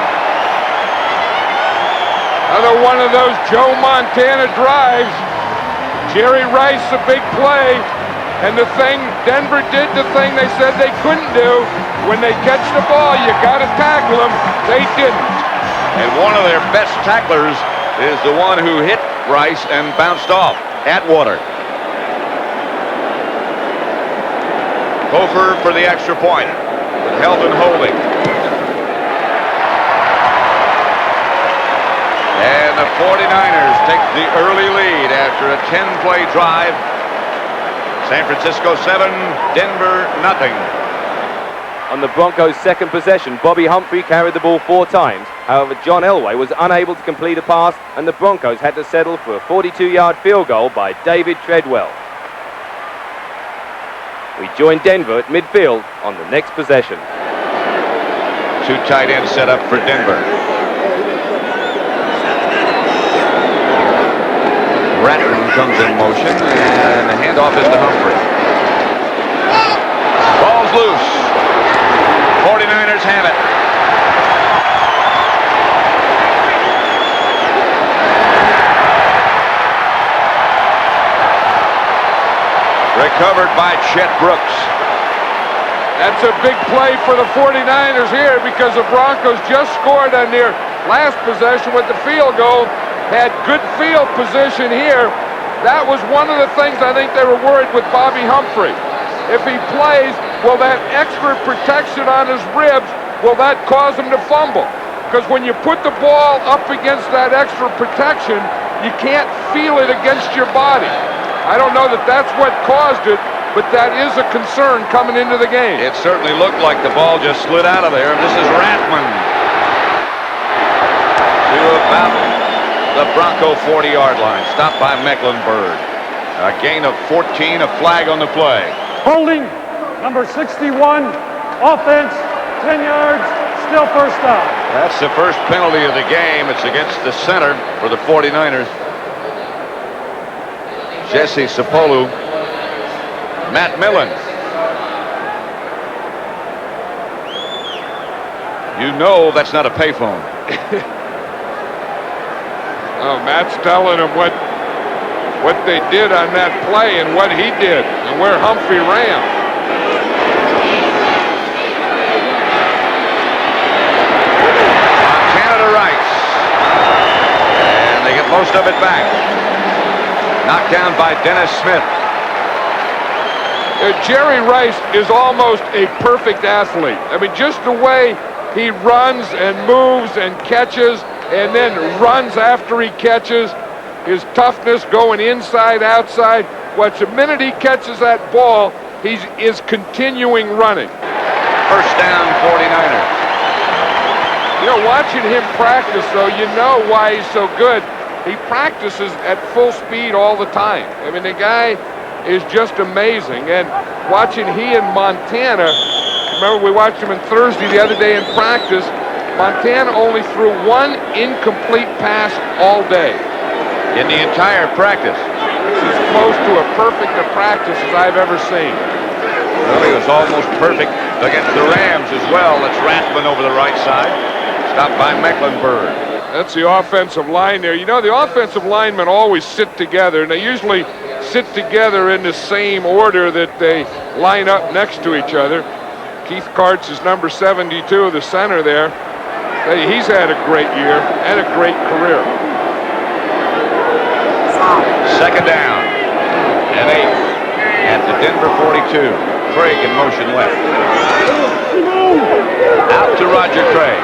Another one of those Joe Montana drives. Jerry Rice, a big play. And the thing, Denver did the thing they said they couldn't do. When they catch the ball, you got to tackle them. They didn't. And one of their best tacklers is the one who hit Rice and bounced off, Atwater. Hofer for the extra point with Helton holding. And the 49ers take the early lead after a 10-play drive. San Francisco 7, Denver nothing. On the Broncos' second possession, Bobby Humphrey carried the ball 4 times. However, John Elway was unable to complete a pass, and the Broncos had to settle for a 42-yard field goal by David Treadwell. We join Denver at midfield on the next possession. 2 tight ends set up for Denver. Ratton comes in motion, and the handoff is to Humphrey. Ball's loose. 49ers have it. Recovered by Chet Brooks. That's a big play for the 49ers here because the Broncos just scored on their last possession with the field goal. Had good field position here. That was one of the things I think they were worried with Bobby Humphrey. If he plays, will that extra protection on his ribs, will that cause him to fumble? Because when you put the ball up against that extra protection, you can't feel it against your body. I don't know that that's what caused it, but that is a concern coming into the game. It certainly looked like the ball just slid out of there. This is Rathman to about the Bronco 40-yard line. Stopped by Mecklenburg. A gain of 14, a flag on the play. Holding, number 61, offense, 10 yards, still first down. That's the first penalty of the game. It's against the center for the 49ers. Jesse Sapolu. Matt Millen. You know that's not a payphone. Oh, Matt's telling him what they did on that play and what he did and where Humphrey ran. Montana to Rice. And they get most of it back. Knocked down by Dennis Smith. Jerry Rice is almost a perfect athlete. I mean, just the way he runs and moves and catches and then runs after he catches, his toughness going inside, outside. What's the minute he catches that ball, he is continuing running. First down, 49ers. You know, watching him practice, though, you know why he's so good. He practices at full speed all the time. I mean, the guy is just amazing. And watching he and Montana, remember we watched him on Thursday the other day in practice, Montana only threw 1 incomplete pass all day. In the entire practice. This is close to a perfect practice as I've ever seen. Well, he was almost perfect against the Rams as well. That's Rathman over the right side. Stopped by Mecklenburg. That's the offensive line there. You know, the offensive linemen always sit together, and they usually sit together in the same order that they line up next to each other. Keith Karts is number 72, the center there. He's had a great year and a great career. Second down and 8 at the Denver 42. Craig in motion left. Out to Roger Craig.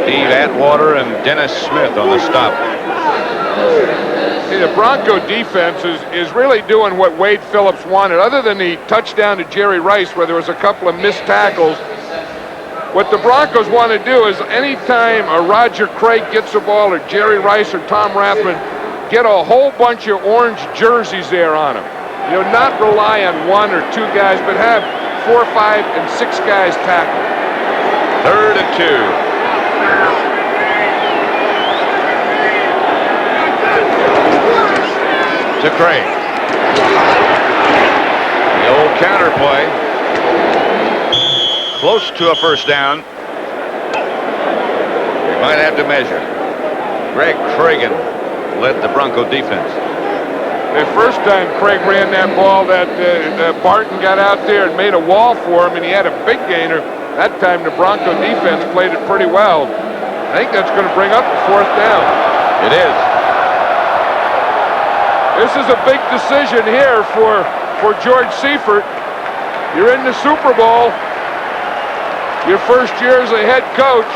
Steve Atwater and Dennis Smith on the stop. The Bronco defense is really doing what Wade Phillips wanted. Other than the touchdown to Jerry Rice where there was a couple of missed tackles, what the Broncos want to do is anytime a Roger Craig gets the ball or Jerry Rice or Tom Rathman, get a whole bunch of orange jerseys there on them. You know, not rely on 1 or 2 guys, but have 4, 5, and 6 guys tackle. 3rd and 2. To Craig. The old counter play. Close to a first down. Might have to measure. Greg Tragan led the Bronco defense. The first time Craig ran that ball, that Barton got out there and made a wall for him, and he had a big gainer. That time the Bronco defense played it pretty well. I think that's going to bring up the 4th down. It is. This is a big decision here for George Seifert. You're in the Super Bowl. Your first year as a head coach.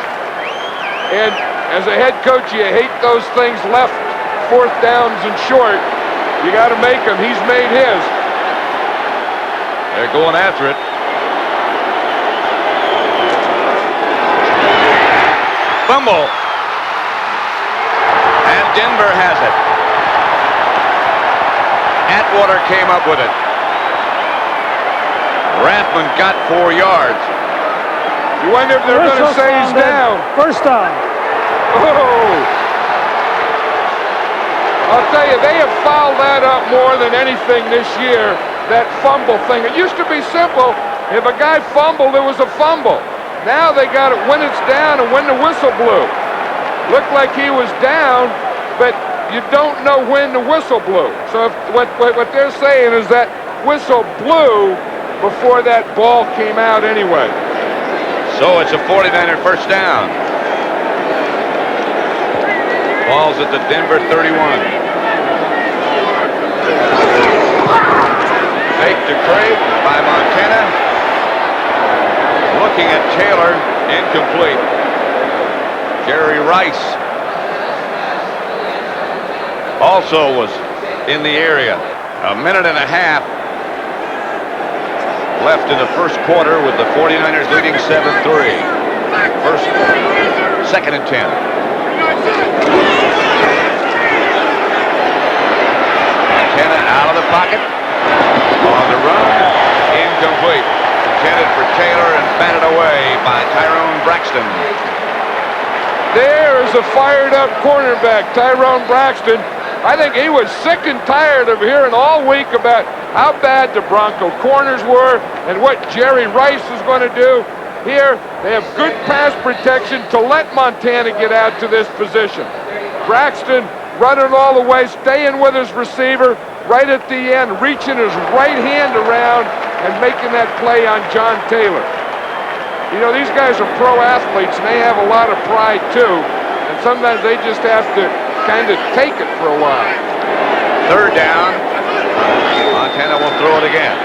And as a head coach, you hate those things left, 4th downs and short. You got to make them. He's made his. They're going after it. Fumble. And Denver has it. Atwater came up with it. Rathman got 4 yards. You wonder if they're going to say he's down. First down. Oh. I'll tell you, they have fouled that up more than anything this year, that fumble thing. It used to be simple. If a guy fumbled, it was a fumble. Now they got it when it's down and when the whistle blew. Looked like he was down, but you don't know when the whistle blew. So what they're saying is that whistle blew before that ball came out anyway. So it's a 49er first down. Ball's at the Denver 31. Fake to Craig by Montana. Looking at Taylor, incomplete. Jerry Rice also was in the area. A minute and a half left in the first quarter with the 49ers leading 7-3. Second and 10. Montana out of the pocket. On the run. Incomplete. Intended for Taylor and batted away by Tyrone Braxton. There's a fired-up cornerback, Tyrone Braxton. I think he was sick and tired of hearing all week about how bad the Bronco corners were and what Jerry Rice was going to do. Here, they have good pass protection to let Montana get out to this position. Braxton running all the way, staying with his receiver right at the end, reaching his right hand around and making that play on John Taylor. You know, these guys are pro athletes and they have a lot of pride too, and sometimes they just have to kind of take it for a while. Third down. Montana will throw it again.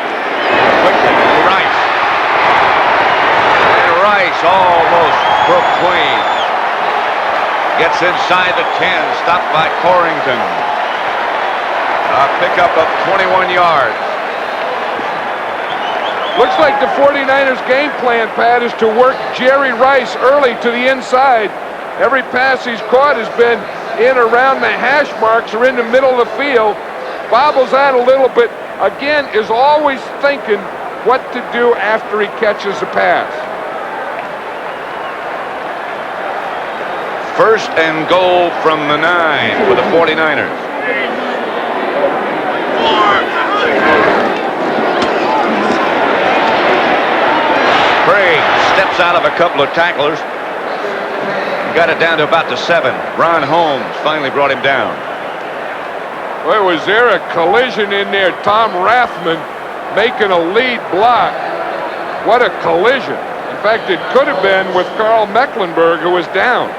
Quickly to Rice. And Rice almost broke clean. Gets inside the 10, stopped by Corrington. A pickup of 21 yards. Looks like the 49ers game plan, Pat, is to work Jerry Rice early to the inside. Every pass he's caught has been in around the hash marks or in the middle of the field. Bobbles out a little bit. Again, is always thinking what to do after he catches a pass. First and goal from the 9 for the 49ers. Craig steps out of a couple of tacklers. Got it down to about the 7. Ron Holmes finally brought him down. Well, was there a collision in there? Tom Rathman making a lead block. What a collision. In fact, it could have been with Carl Mecklenburg, who was down.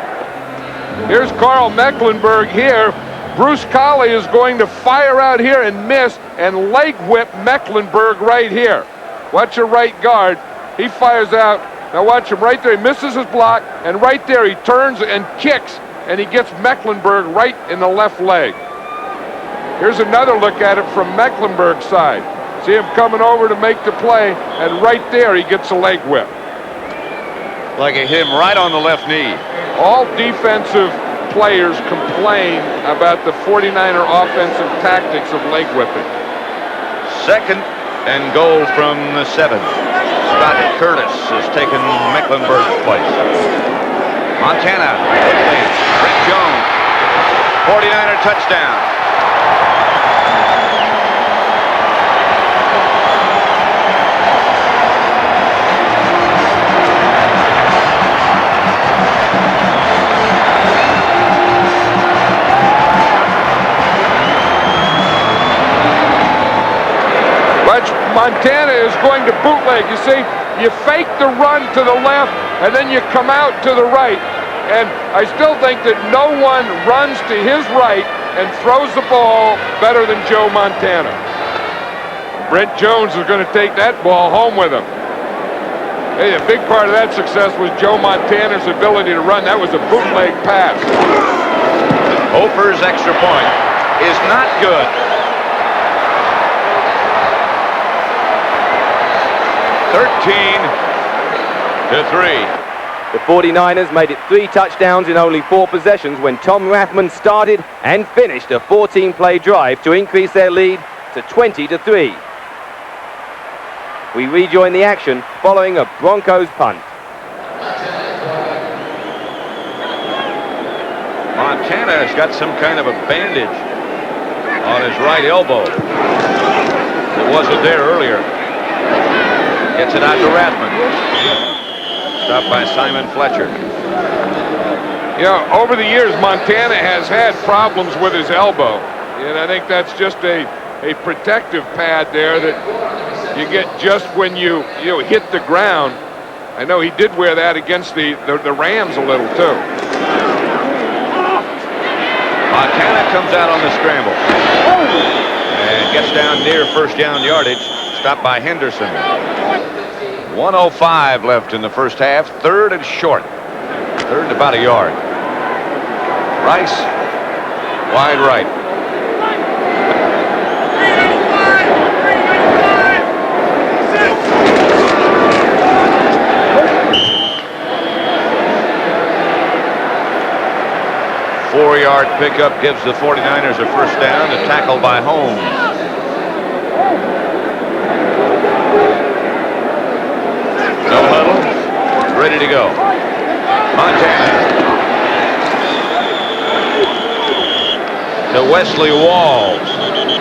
Here's Carl Mecklenburg here. Bruce Colley is going to fire out here and miss and leg whip Mecklenburg right here. Watch your right guard. He fires out. Now watch him right there. He misses his block, and right there he turns and kicks, and he gets Mecklenburg right in the left leg. Here's another look at it from Mecklenburg's side. See him coming over to make the play, and right there he gets a leg whip. Like it hit him right on the left knee. All defensive players complain about the 49er offensive tactics of leg whipping. Second and goal from the 7. Scott Curtis has taken Mecklenburg's place. Montana, quickly, Brett Jones, 49er touchdown. Montana is going to bootleg. You see, you fake the run to the left, and then you come out to the right. And I still think that no one runs to his right and throws the ball better than Joe Montana. Brent Jones is going to take that ball home with him. Hey, a big part of that success was Joe Montana's ability to run. That was a bootleg pass. Hofer's extra point is not good. (13-3). The 49ers made it 3 touchdowns in only 4 possessions when Tom Rathman started and finished a 14-play drive to increase their lead to 20-3. We rejoin the action following a Broncos punt. Montana has got some kind of a bandage on his right elbow. It wasn't there earlier. Gets it out to Rathman. Stopped by Simon Fletcher. Yeah, over the years, Montana has had problems with his elbow. And I think that's just a protective pad there that you get just when you hit the ground. I know he did wear that against the Rams a little, too. Montana comes out on the scramble. And gets down near first down yardage. Stopped by Henderson. 1:05 left in the first half. 3rd and short. 3rd and about a yard. Rice, wide right. Four-yard pickup gives the 49ers a first down. A tackle by Holmes. No huddle. Ready to go. Montana. To Wesley Walls.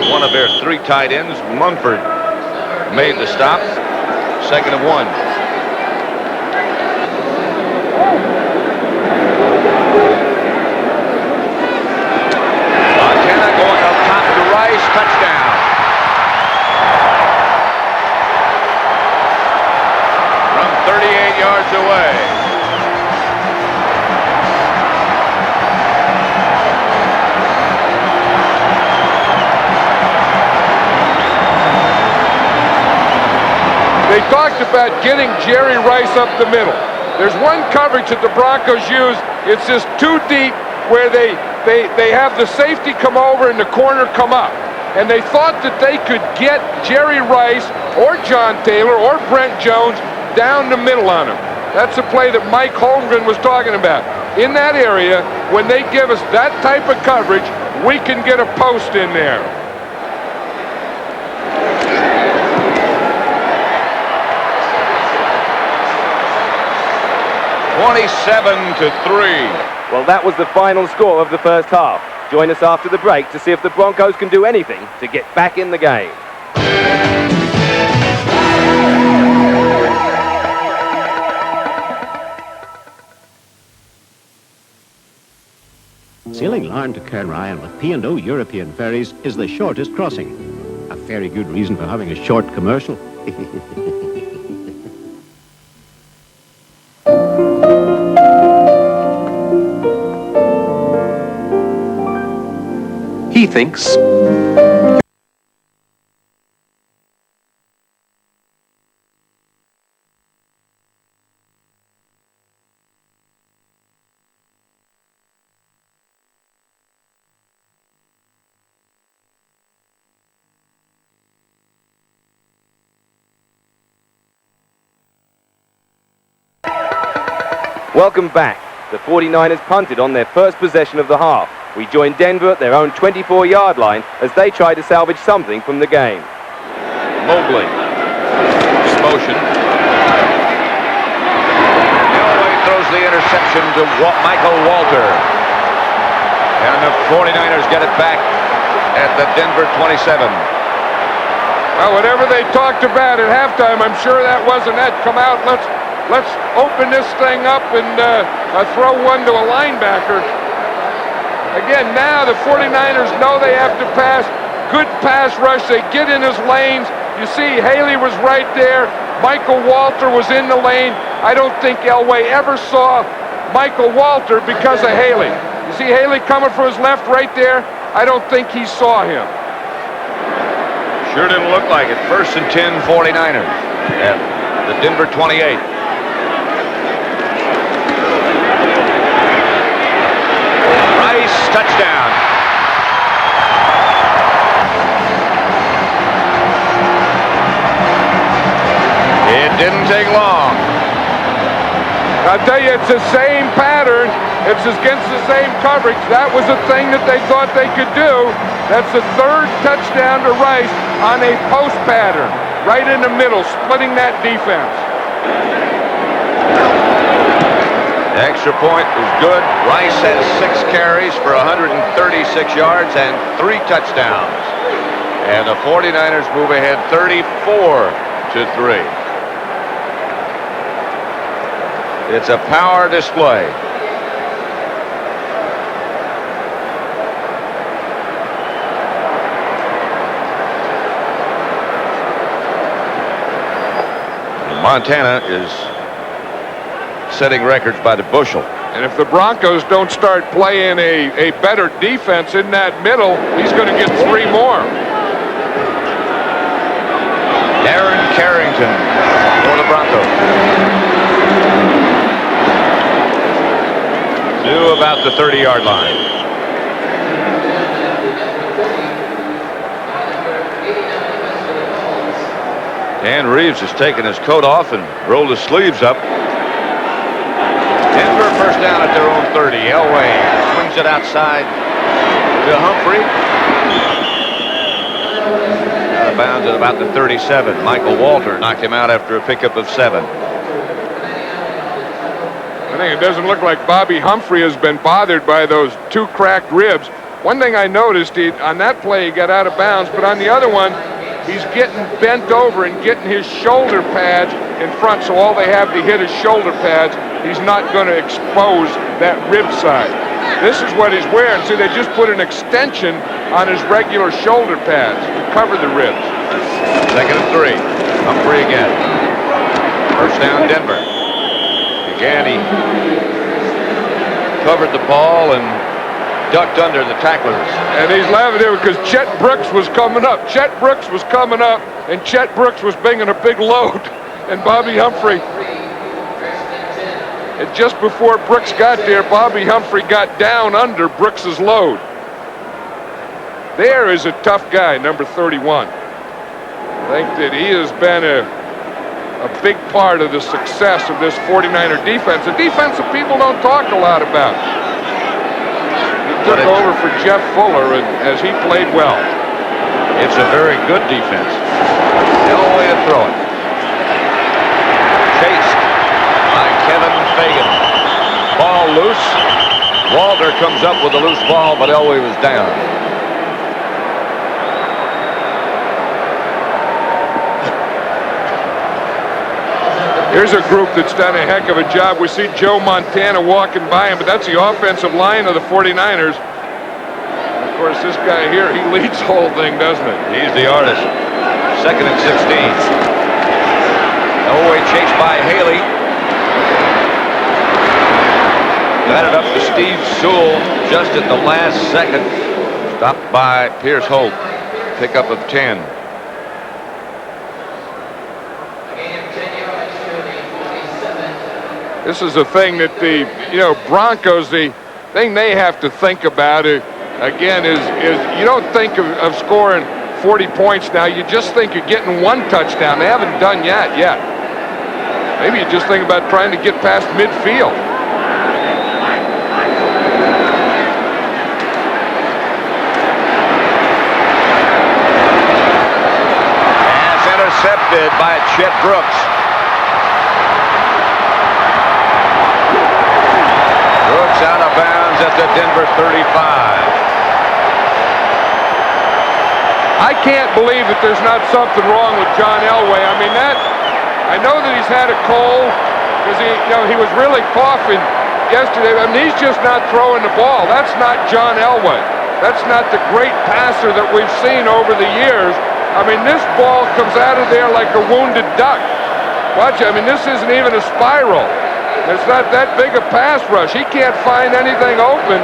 One of their 3 tight ends. Munford made the stop. 2nd and 1. Montana going up top to Rice. Touchdown. From 38 yards away. They talked about getting Jerry Rice up the middle. There's one coverage that the Broncos use. It's just too deep where they have the safety come over and the corner come up. And they thought that they could get Jerry Rice or John Taylor or Brent Jones down the middle on him. That's the play that Mike Holmgren was talking about. In that area, when they give us that type of coverage, we can get a post in there. 27-3. Well, that was the final score of the first half. Join us after the break to see if the Broncos can do anything to get back in the game. Sailing Larne to Cairnryan with P&O European ferries is the shortest crossing. A very good reason for having a short commercial. He thinks. Welcome back. The 49ers punted on their first possession of the half. We join Denver at their own 24-yard line as they try to salvage something from the game. Mobley. Motion. Elway throws the interception to Michael Walter. And the 49ers get it back at the Denver 27. Well, whatever they talked about at halftime, I'm sure that wasn't it. Come out, let's open this thing up and throw one to a linebacker. Again, now the 49ers know they have to pass. Good pass rush. They get in his lanes. You see, Haley was right there. Michael Walter was in the lane. I don't think Elway ever saw Michael Walter because of Haley. You see Haley coming from his left right there? I don't think he saw him. Sure didn't look like it. 1st and 10, 49ers at the Denver 28. Rice, touchdown. It didn't take long. I'll tell you, it's the same pattern. It's against the same coverage. That was the thing that they thought they could do. That's the 3rd touchdown to Rice on a post pattern. Right in the middle, splitting that defense. The extra point was good. Rice has 6 carries for 136 yards and 3 touchdowns. And the 49ers move ahead 34-3. It's a power display. Montana is setting records by the bushel. And if the Broncos don't start playing a better defense in that middle, he's going to get 3 more. Darren Carrington for the Broncos. To about the 30-yard line. Dan Reeves has taken his coat off and rolled his sleeves up. Denver first down at their own 30. Elway swings it outside to Humphrey. Out of bounds at about the 37. Michael Walter knocked him out after a pickup of 7. I think it doesn't look like Bobby Humphrey has been bothered by those 2 cracked ribs. One thing I noticed, on that play he got out of bounds, but on the other one, he's getting bent over and getting his shoulder pads in front, so all they have to hit is shoulder pads. He's not going to expose that rib side. This is what he's wearing. See, they just put an extension on his regular shoulder pads to cover the ribs. 2nd and 3. Humphrey again. First down, Denver. Again, he covered the ball and ducked under the tacklers. And he's laughing there because Chet Brooks was coming up. Chet Brooks was coming up, and Chet Brooks was bringing a big load. And Bobby Humphrey, and just before Brooks got there, Bobby Humphrey got down under Brooks's load. There is a tough guy, number 31. I think that he has been a big part of the success of this 49er defense. A defense that people don't talk a lot about. Took over for Jeff Fuller, and as he played well. It's a very good defense. Elway to throw it. Chased by Kevin Fagan. Ball loose. Walter comes up with a loose ball, but Elway was down. Here's a group that's done a heck of a job. We see Joe Montana walking by him, but that's the offensive line of the 49ers. Of course, this guy here, he leads the whole thing, doesn't it? He's the artist. 2nd and 16. Elway chased by Haley. Got it up to Steve Sewell just at the last second. Stopped by Pierce Hope. Pickup of 10. This is the thing that the Broncos, the thing they have to think about again is you don't think of scoring 40 points now. You just think of getting 1 touchdown. They haven't done that yet. Maybe you just think about trying to get past midfield. Pass intercepted by Chet Brooks. Out of bounds at the Denver 35. I can't believe that there's not something wrong with John Elway. I mean, I know that he's had a cold because he was really coughing yesterday. I mean, he's just not throwing the ball. That's not John Elway. That's not the great passer that we've seen over the years. I mean, this ball comes out of there like a wounded duck. Watch, I mean, this isn't even a spiral. It's not that big a pass rush. He can't find anything open,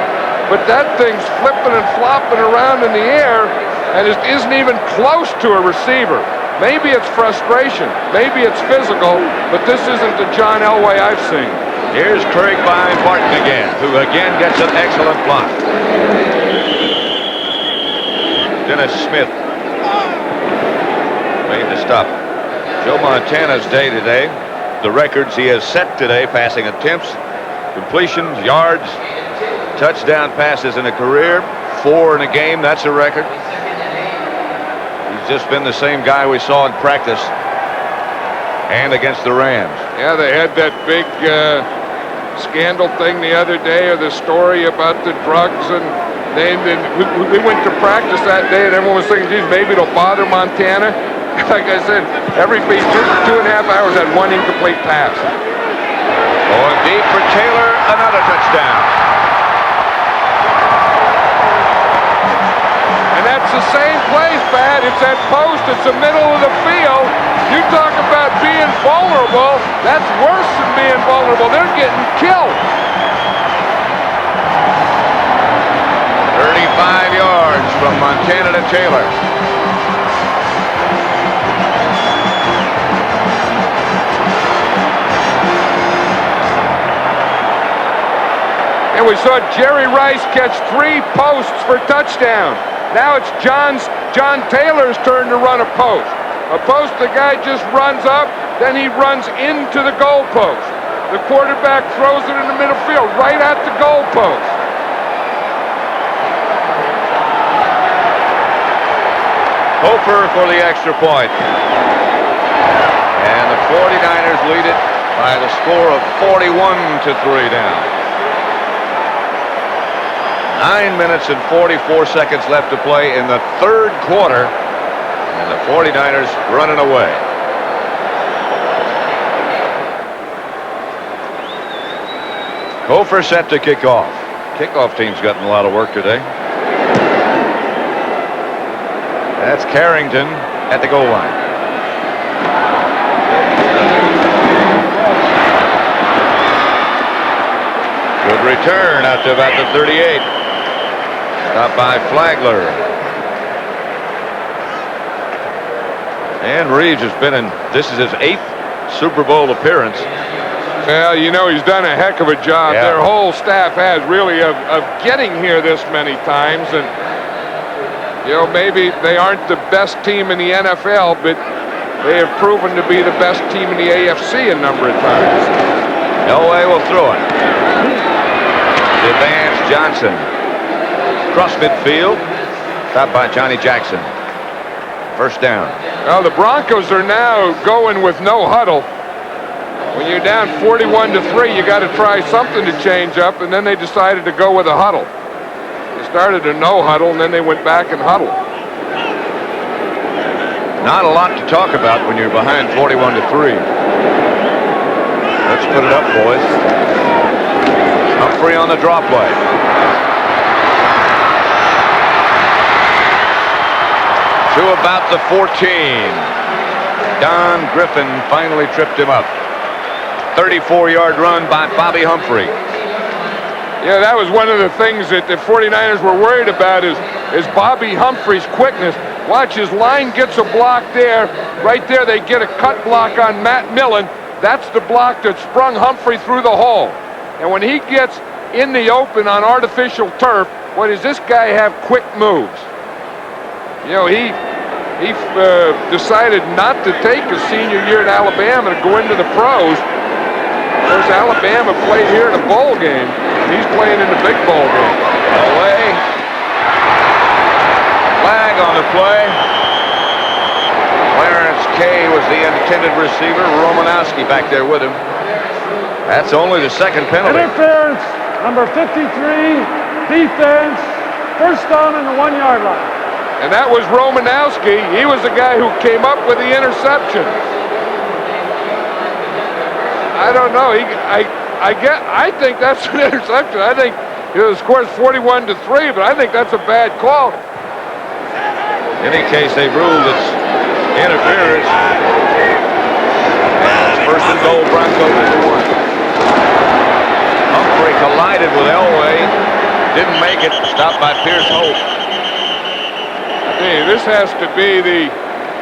but that thing's flipping and flopping around in the air, and it isn't even close to a receiver. Maybe it's frustration. Maybe it's physical, but this isn't the John Elway I've seen. Here's Craig Barton again, who again gets an excellent block. Dennis Smith made the stop. Joe Montana's day today. The records he has set today: passing attempts, completions, yards, touchdown passes in a career, 4 in a game. That's a record. He's just been the same guy we saw in practice and against the Rams. Yeah, they had that big scandal thing the other day, or the story about the drugs, and we went to practice that day, and everyone was thinking, geez, maybe it'll bother Montana. Like I said, every 2.5 hours had one incomplete pass. Going deep for Taylor, another touchdown. And that's the same place, Pat. It's that post. It's the middle of the field. You talk about being vulnerable. That's worse than being vulnerable. They're getting killed. 35 yards from Montana to Taylor. And we saw Jerry Rice catch 3 posts for touchdown. Now it's John Taylor's turn to run a post. A post, the guy just runs up, then he runs into the goal post. The quarterback throws it in the middle field, right at the goal post. Hofer for the extra point. And the 49ers lead it by the score of 41-3 down. 9 minutes and 44 seconds left to play in the third quarter, and the 49ers running away. Hofer set to kick off. Kickoff team's gotten a lot of work today. That's Carrington at the goal line. Good return out to about the 38. Stopped by Flagler. And Reeves has been in, this is his 8th Super Bowl appearance. Well, you know, he's done a heck of a job. Yeah. Their whole staff has really of getting here this many times. And, you know, maybe they aren't the best team in the NFL, but they have proven to be the best team in the AFC a number of times. Elway will throw it. Advance Johnson. Cross midfield. Stopped by Johnny Jackson. First down. Well, the Broncos are now going with no huddle. When you're down 41-3, you got to try something to change up, and then they decided to go with a huddle. They started a no huddle, and then they went back and huddled. Not a lot to talk about when you're behind 41-3. Let's put it up, boys. Humphrey on the draw play. To about the 14. Don Griffin finally tripped him up. 34-yard run by Bobby Humphrey. Yeah, that was one of the things that the 49ers were worried about is Bobby Humphrey's quickness. Watch, his line gets a block there. Right there, they get a cut block on Matt Millen. That's the block that sprung Humphrey through the hole. And when he gets in the open on artificial turf, what does this guy have quick moves? You know, he decided not to take his senior year at Alabama to go into the pros. Of course, Alabama played here in a bowl game, and he's playing in the big bowl game. Away. Flag on the play. Clarence Kay was the intended receiver. Romanowski back there with him. That's only the second penalty. Interference, number 53, defense, first down on the 1-yard line. And that was Romanowski. He was the guy who came up with the interception. I don't know. I think that's an interception. I think, you know, the score is 41-3, but I think that's a bad call. In any case, they've ruled it's Interference. And it's first and goal, Broncos at the 1. Humphrey collided with Elway. Didn't make it. Stopped by Pierce Hope. Hey, this has to be the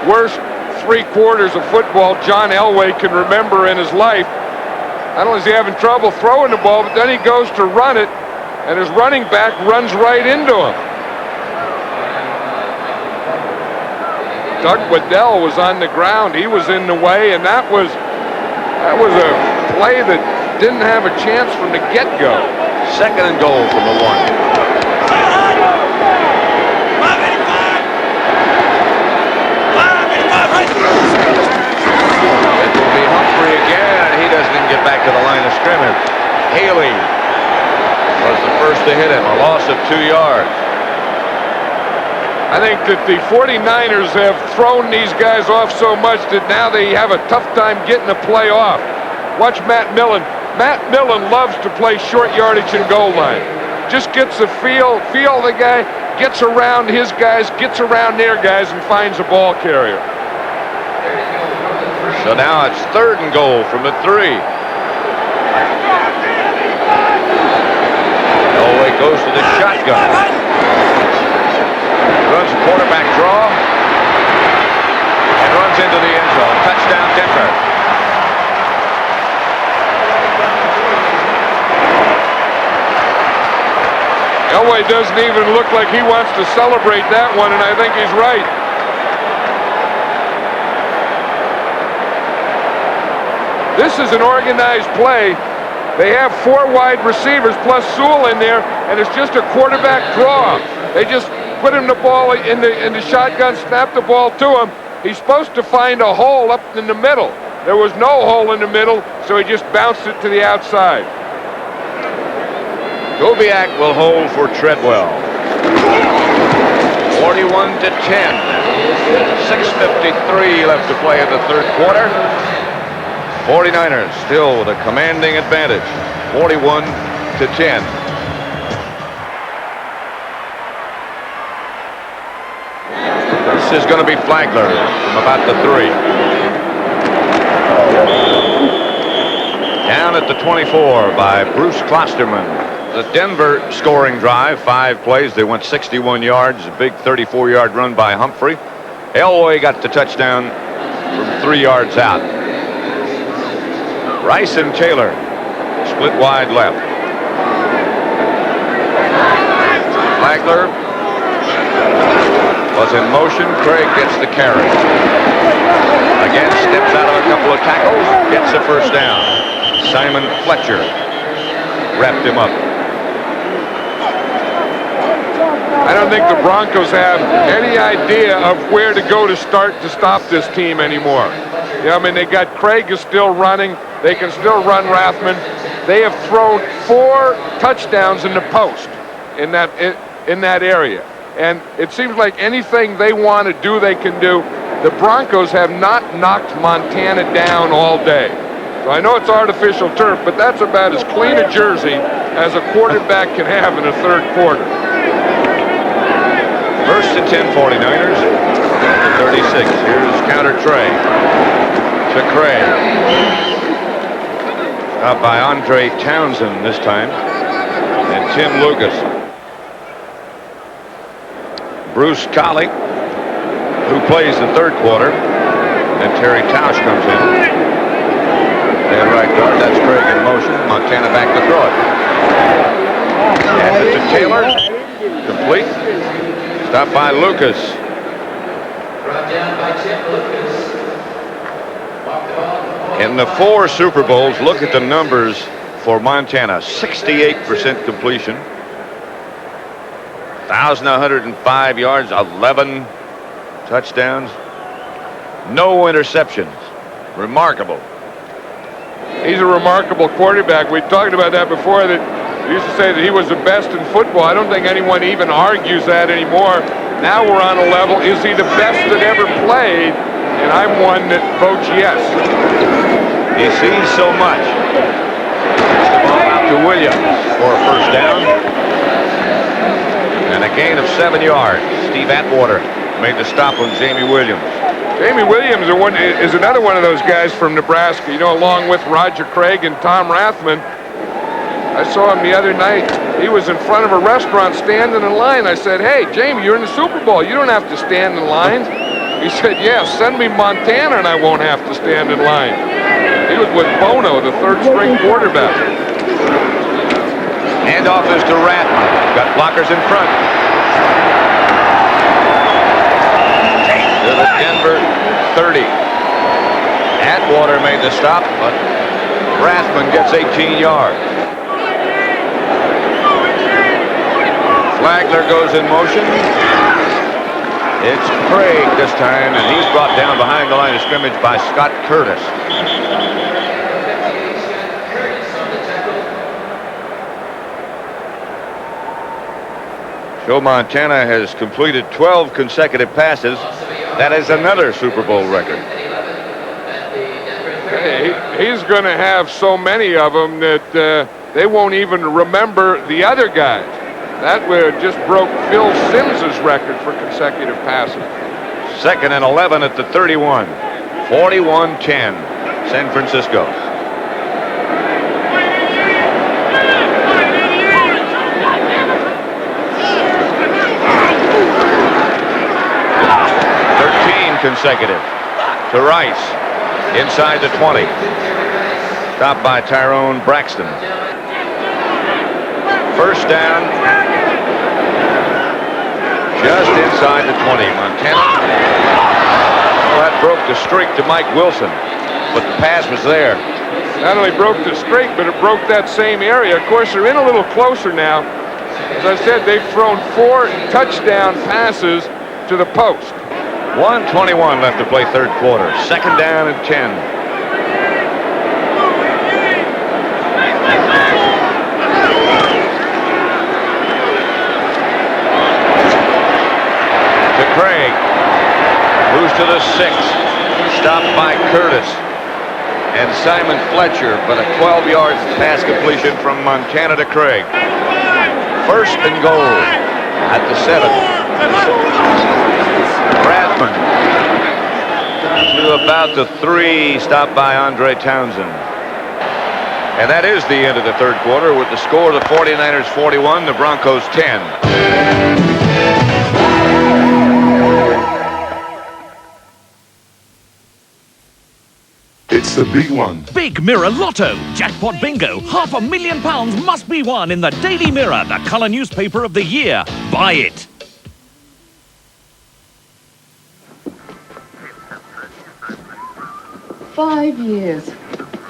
worst 3 quarters of football John Elway can remember in his life. Not only is he having trouble throwing the ball, but then he goes to run it, and his running back runs right into him. Doug Waddell was on the ground. He was in the way, and that was a play that didn't have a chance from the get-go. Second and goal from the 1. It will be Humphrey again. He doesn't even get back to the line of scrimmage. Haley was the first to hit him. A loss of 2 yards. I think that the 49ers have thrown these guys off so much that now they have a tough time getting a play off. Watch Matt Millen. Matt Millen loves to play short yardage and goal line. Just gets the feel of the guy, gets around his guys, gets around their guys, and finds a ball carrier. So now it's third and goal from the 3. Elway goes to the shotgun. Runs a quarterback draw. And runs into the end zone. Touchdown, Denver. Elway doesn't even look like he wants to celebrate that one, and I think he's right. This is an organized play. They have 4 wide receivers plus Sewell in there, and it's just a quarterback draw. They just put him the ball in the shotgun, snap the ball to him. He's supposed to find a hole up in the middle. There was no hole in the middle, so he just bounced it to the outside. Gobiak will hold for Treadwell. 41-10. 6:53 left to play in the third quarter. 49ers still with a commanding advantage. 41-10. This is going to be Flagler from about the 3. Down at the 24 by Bruce Klosterman. The Denver scoring drive, 5 plays. They went 61 yards, a big 34-yard run by Humphrey. Elway got the touchdown from 3 yards out. Rice and Taylor split wide left. Flagler was in motion. Craig gets the carry. Again, steps out of a couple of tackles, gets a first down. Simon Fletcher wrapped him up. I don't think the Broncos have any idea of where to go to start to stop this team anymore. Yeah, I mean, they got Craig is still running. They can still run Rathman. They have thrown 4 touchdowns in the post in that area. And it seems like anything they want to do, they can do. The Broncos have not knocked Montana down all day. So I know it's artificial turf, but that's about as clean a jersey as a quarterback can have in a third quarter. First and 10 49ers. 36. Here's counter Trey. To Craig. Up by Andre Townsend this time. And Tim Lucas. Bruce Colley, who plays the third quarter. And Terry Tausch comes in. And right guard, that's Craig in motion. Montana back to throw it. And it's to Taylor. Complete. Stopped by Lucas. In the 4 Super Bowls, look at the numbers for Montana. 68% completion. 1,105 yards, 11 touchdowns. No interceptions. Remarkable. He's a remarkable quarterback. We talked about that before, that we used to say that he was the best in football. I don't think anyone even argues that anymore. Now we're on a level, is he the best that ever played? And I'm one that votes yes. He sees so much. Gets the ball out to Williams for a first down. And a gain of 7 yards. Steve Atwater made the stop on Jamie Williams. Jamie Williams is another one of those guys from Nebraska, you know, along with Roger Craig and Tom Rathman. I saw him the other night. He was in front of a restaurant standing in line. I said, hey, Jamie, you're in the Super Bowl. You don't have to stand in line. He said, yeah, send me Montana and I won't have to stand in line. He was with Bono, the third-string quarterback. Handoff is to Rathman. Got blockers in front. To the Denver 30. Atwater made the stop, but Rathman gets 18 yards. Flagler goes in motion. It's Craig this time, and he's brought down behind the line of scrimmage by Scott Curtis. Joe Montana has completed 12 consecutive passes. That is another Super Bowl record. Hey, he's going to have so many of them that they won't even remember the other guys. That just broke Phil Simms' record for consecutive passes. 2nd and 11 at the 31. 41-10, San Francisco. Consecutive to Rice inside the 20. Stopped by Tyrone Braxton. First down just inside the 20. Montana. Well, that broke the streak to Mike Wilson, but the pass was there. Not only broke the streak, but it broke that same area. Of course, they're in a little closer now. As I said, they've thrown 4 touchdown passes to the post. 1:21 left to play third quarter. 2nd down and 10. To Craig, who's to the 6. Stopped by Curtis and Simon Fletcher, but a 12-yard pass completion from Montana to Craig. 1st and goal at the 7. Rathman to about the 3, stopped by Andre Townsend. And that is the end of the third quarter with the score of the 49ers 41, the Broncos 10. It's the big one. Big Mirror Lotto. Jackpot bingo. £500,000 must be won in the Daily Mirror, the colour newspaper of the year. Buy it. Five years.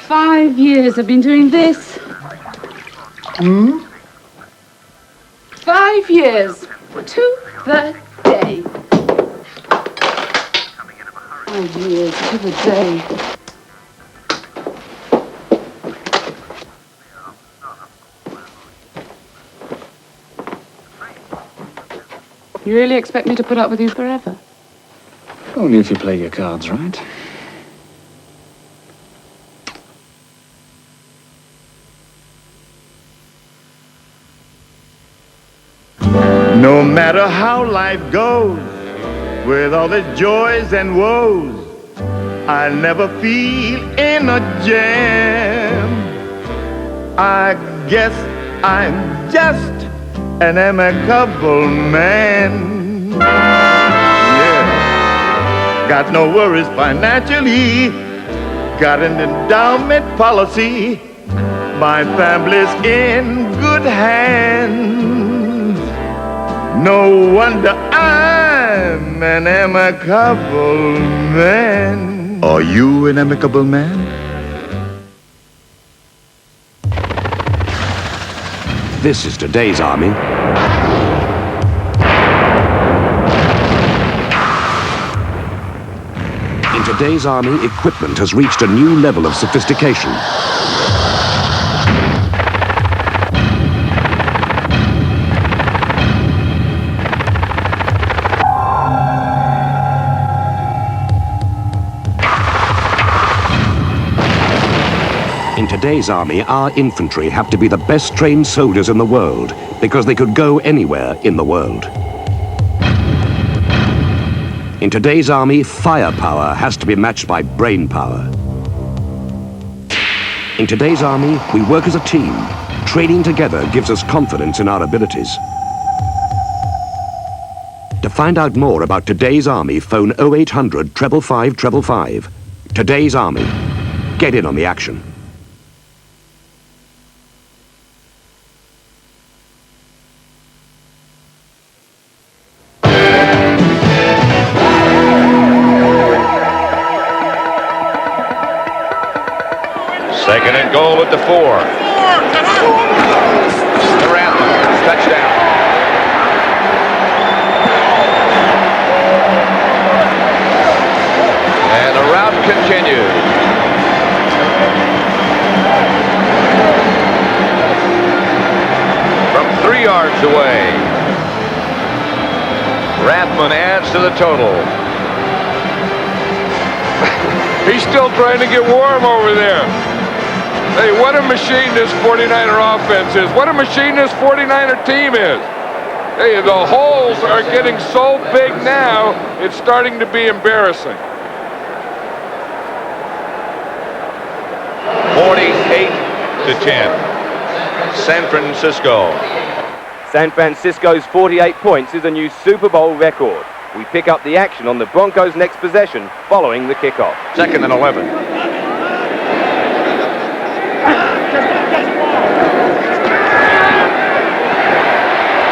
5 years I've been doing this. 5 years. To the day. 5 years to the day. You really expect me to put up with you forever? Only if you play your cards right. No matter how life goes, with all its joys and woes, I never feel in a jam. I guess I'm just an amicable man. Yeah. Got no worries financially, got an endowment policy. My family's in good hands. No wonder I'm an amicable man. Are you an amicable man? This is today's Army. In today's Army, equipment has reached a new level of sophistication. In today's Army, our infantry have to be the best trained soldiers in the world because they could go anywhere in the world. In today's army, firepower has to be matched by brain power. In today's army, we work as a team. Training together gives us confidence in our abilities. To find out more about today's army, phone 0800 555 555. Today's army. Get in on the action. Second and goal at the 4. Around. Touchdown. And the route continues. From 3 yards away. Rathman adds to the total. He's still trying to get warm over there. Hey, what a machine this 49er offense is. What a machine this 49er team is. Hey, the holes are getting so big now, it's starting to be embarrassing. 48-10. San Francisco. San Francisco's 48 points is a new Super Bowl record. We pick up the action on the Broncos' next possession following the kickoff. Second and 11.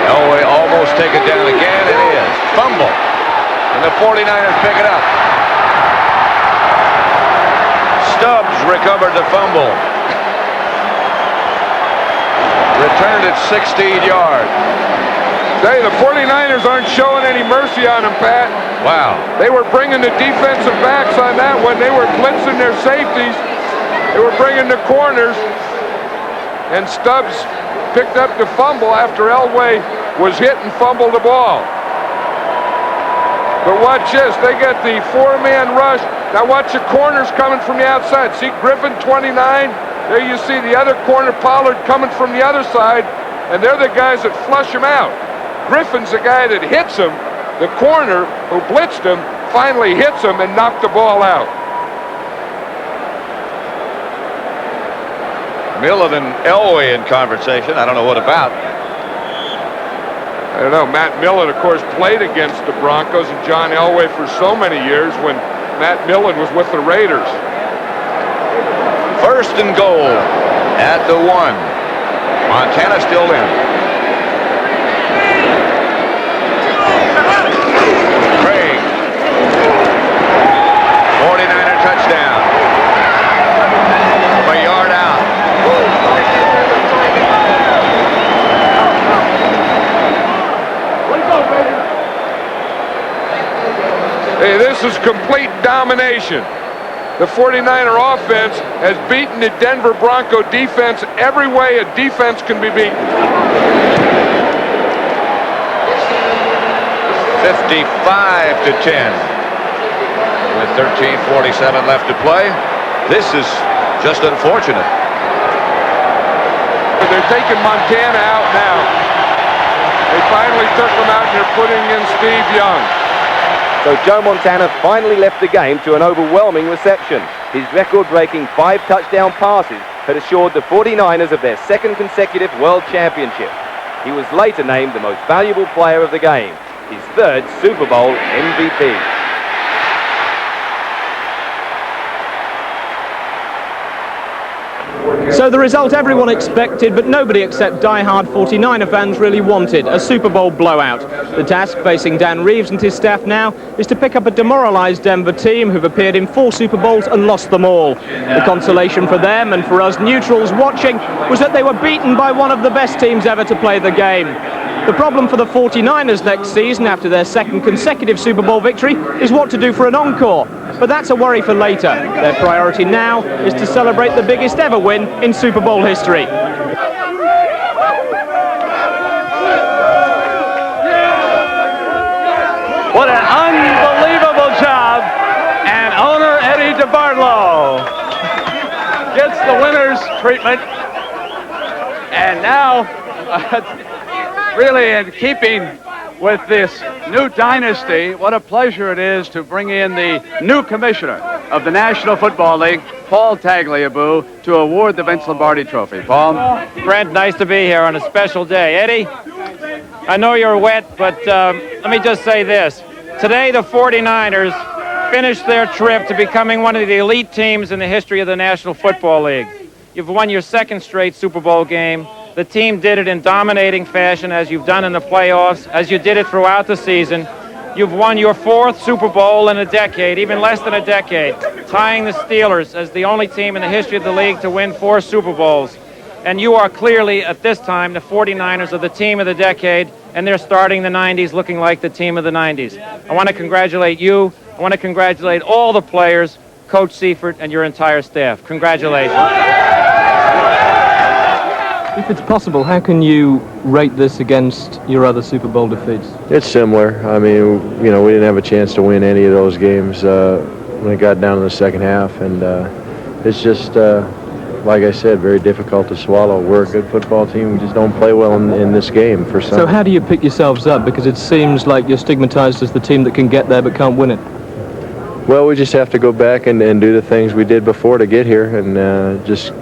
Elway almost take it down again. It is. Fumble. And the 49ers pick it up. Stubbs recovered the fumble. Returned at 16 yards. Hey, the 49ers aren't showing any mercy on him, Pat. Wow. They were bringing the defensive backs on that one. They were blitzing their safeties. They were bringing the corners. And Stubbs picked up the fumble after Elway was hit and fumbled the ball. But watch this. They got the 4-man rush. Now watch the corners coming from the outside. See Griffin, 29. There you see the other corner, Pollard, coming from the other side. And they're the guys that flush him out. Griffin's the guy that hits him. The corner who blitzed him finally hits him and knocked the ball out. Millen and Elway in conversation. I don't know what about. I don't know. Matt Millen, of course, played against the Broncos and John Elway for so many years when Matt Millen was with the Raiders. First and goal at the 1. Montana still in. Craig. 49er touchdown. From a yard out. Hey, this is complete domination. The 49er offense has beaten the Denver Bronco defense every way a defense can be beaten. 55-10. With 13:47 left to play. This is just unfortunate. They're taking Montana out now. They finally took him out and they're putting in Steve Young. So Joe Montana finally left the game to an overwhelming reception. His record-breaking 5 touchdown passes had assured the 49ers of their second consecutive World Championship. He was later named the most valuable player of the game, his 3rd Super Bowl MVP. So the result everyone expected, but nobody except die-hard 49er fans really wanted, a Super Bowl blowout. The task facing Dan Reeves and his staff now is to pick up a demoralized Denver team who've appeared in 4 Super Bowls and lost them all. The consolation for them and for us neutrals watching was that they were beaten by one of the best teams ever to play the game. The problem for the 49ers next season, after their second consecutive Super Bowl victory, is what to do for an encore. But that's a worry for later. Their priority now is to celebrate the biggest ever win in Super Bowl history. What an unbelievable job. And owner Eddie DeBartolo gets the winner's treatment. And now, really in keeping with this new dynasty, what a pleasure it is to bring in the new commissioner of the National Football League, Paul Tagliabue, to award the Vince Lombardi Trophy. Paul? Brent, nice to be here on a special day. Eddie, I know you're wet, but let me just say this. Today, the 49ers finished their trip to becoming one of the elite teams in the history of the National Football League. You've won your second straight Super Bowl game. The team did it in dominating fashion, as you've done in the playoffs, as you did it throughout the season. You've won your fourth Super Bowl in a decade, even less than a decade, tying the Steelers as the only team in the history of the league to win 4 Super Bowls. And you are clearly, at this time, the 49ers are the team of the decade, and they're starting the 90s looking like the team of the 90s. I want to congratulate you. I want to congratulate all the players, Coach Seifert, and your entire staff. Congratulations. If it's possible, how can you rate this against your other Super Bowl defeats? It's similar. I mean, we didn't have a chance to win any of those games when it got down in the second half, and it's just, like I said, very difficult to swallow. We're a good football team. We just don't play well in this game for some. So how do you pick yourselves up? Because it seems like you're stigmatized as the team that can get there but can't win it. Well, we just have to go back and do the things we did before to get here, and just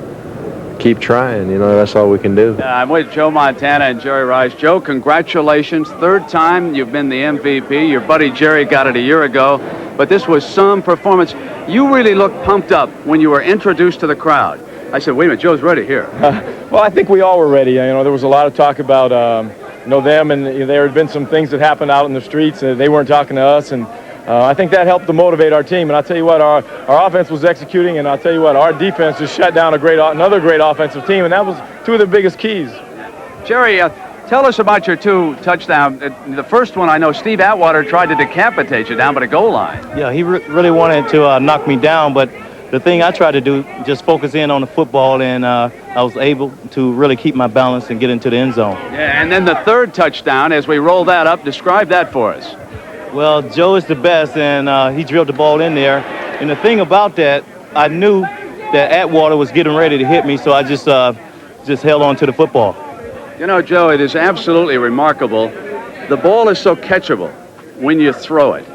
keep trying. That's all we can do. I'm with Joe Montana and Jerry Rice. Joe, congratulations. Third time you've been the MVP. Your buddy Jerry got it a year ago, but this was some performance. You really looked pumped up when you were introduced to the crowd. I said, wait a minute, Joe's ready here. Well, I think we all were ready. There was a lot of talk about them, and there had been some things that happened out in the streets. They weren't talking to us, and I think that helped to motivate our team. And I'll tell you what, our offense was executing, and I'll tell you what, our defense just shut down another great offensive team, and that was 2 of the biggest keys. Jerry, tell us about your 2 touchdowns. The first one, I know Steve Atwater tried to decapitate you down by the goal line. Yeah, he really wanted to knock me down, but the thing I tried to do, just focus in on the football, and I was able to really keep my balance and get into the end zone. Yeah, and then the third touchdown, as we roll that up, describe that for us. Well, Joe is the best, and he drilled the ball in there. And the thing about that, I knew that Atwater was getting ready to hit me, so I just held on to the football. Joe, it is absolutely remarkable. The ball is so catchable when you throw it.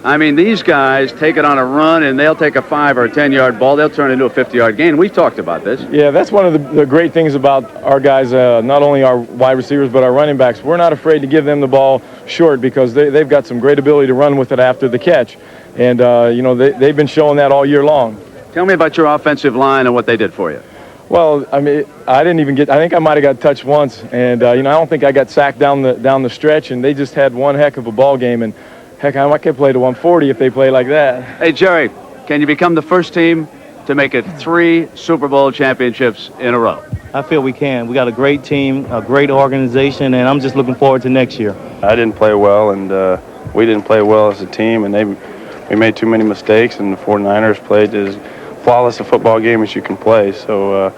I mean, these guys take it on a run, and they'll take a 5 or a 10-yard ball. They'll turn it into a 50-yard gain. We've talked about this. Yeah, that's one of the great things about our guys, not only our wide receivers, but our running backs. We're not afraid to give them the ball short because they've got some great ability to run with it after the catch. And, they've been showing that all year long. Tell me about your offensive line and what they did for you. Well, I mean, I think I might have got touched once. And, I don't think I got sacked down the stretch, and they just had one heck of a ball game. And heck, I could play to 140 if they play like that. Hey, Jerry, can you become the first team to make it 3 Super Bowl championships in a row? I feel we can. We got a great team, a great organization, and I'm just looking forward to next year. I didn't play well, and we didn't play well as a team, and we made too many mistakes, and the 49ers played as flawless a football game as you can play. So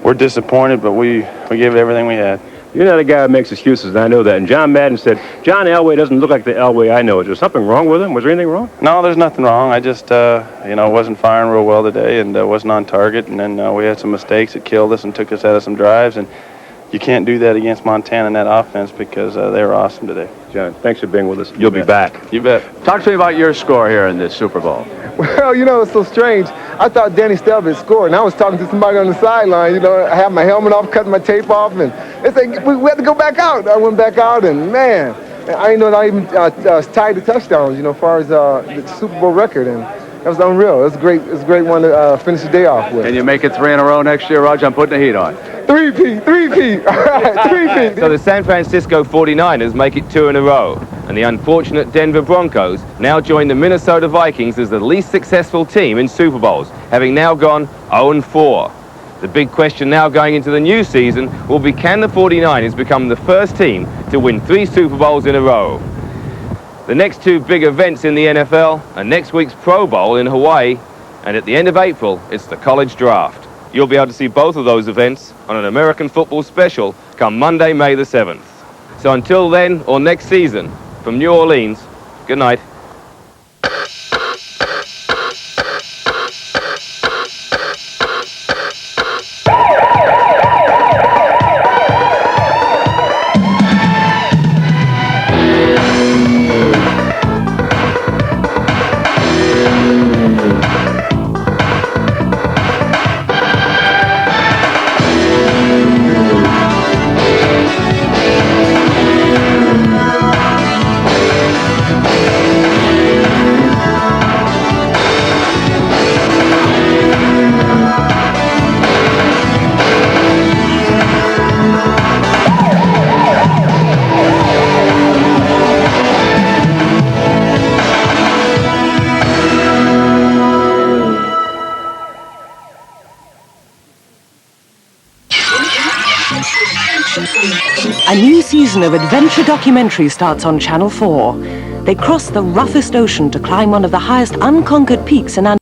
we're disappointed, but we gave it everything we had. You're not a guy that makes excuses, and I know that. And John Madden said, John Elway doesn't look like the Elway I know. Is there something wrong with him? Was there anything wrong? No, there's nothing wrong. I just, wasn't firing real well today and wasn't on target. And then we had some mistakes that killed us and took us out of some drives. And you can't do that against Montana in that offense because they were awesome today. John, thanks for being with us. You'll be back. You bet. Talk to me about your score here in this Super Bowl. Well, it's so strange. I thought Danny Stelb had scored, and I was talking to somebody on the sideline. I had my helmet off, cutting my tape off, and they said, we had to go back out. I went back out, and man, I didn't know that I even tied the touchdowns, as far as the Super Bowl record, and that was unreal. It was a great one to finish the day off with. Can you make it 3 in a row next year, Roger? I'm putting the heat on. 3-P. All right, 3-P. So the San Francisco 49ers make it 2 in a row, and the unfortunate Denver Broncos now join the Minnesota Vikings as the least successful team in Super Bowls, having now gone 0-4. The big question now going into the new season will be, can the 49ers become the first team to win 3 Super Bowls in a row? The next 2 big events in the NFL are next week's Pro Bowl in Hawaii, and at the end of April, it's the college draft. You'll be able to see both of those events on an American football special come Monday, May the 7th. So until then, or next season, from New Orleans, good night. A new season of adventure documentary starts on Channel 4. They cross the roughest ocean to climb one of the highest unconquered peaks in Antarctica.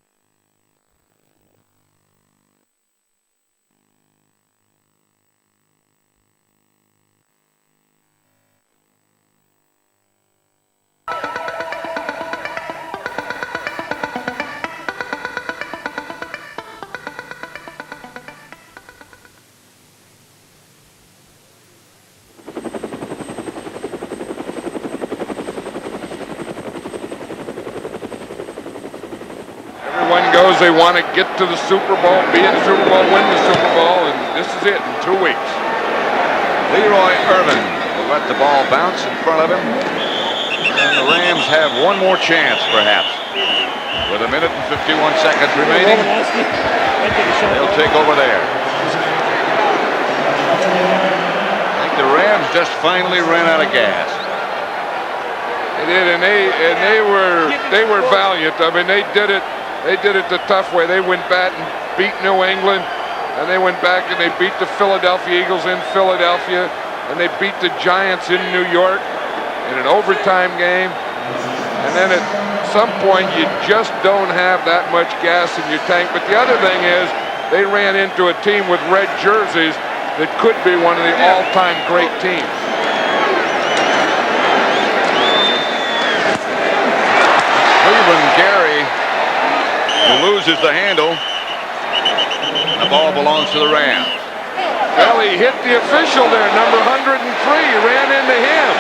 They want to get to the Super Bowl, be in the Super Bowl, win the Super Bowl, and this is it in 2 weeks. Leroy Irvin will let the ball bounce in front of him. And the Rams have one more chance, perhaps. With 1 minute and 51 seconds remaining, they'll take over there. I think the Rams just finally ran out of gas. They did, and they were valiant. I mean, they did it. They did it the tough way. They went back and beat New England, and they went back and they beat the Philadelphia Eagles in Philadelphia, and they beat the Giants in New York in an overtime game. And then at some point, you just don't have that much gas in your tank. But the other thing is, they ran into a team with red jerseys that could be one of the all-time great teams. Cleveland Gary loses the handle. The ball belongs to the Rams. Well, he hit the official there, number 103. He ran into him.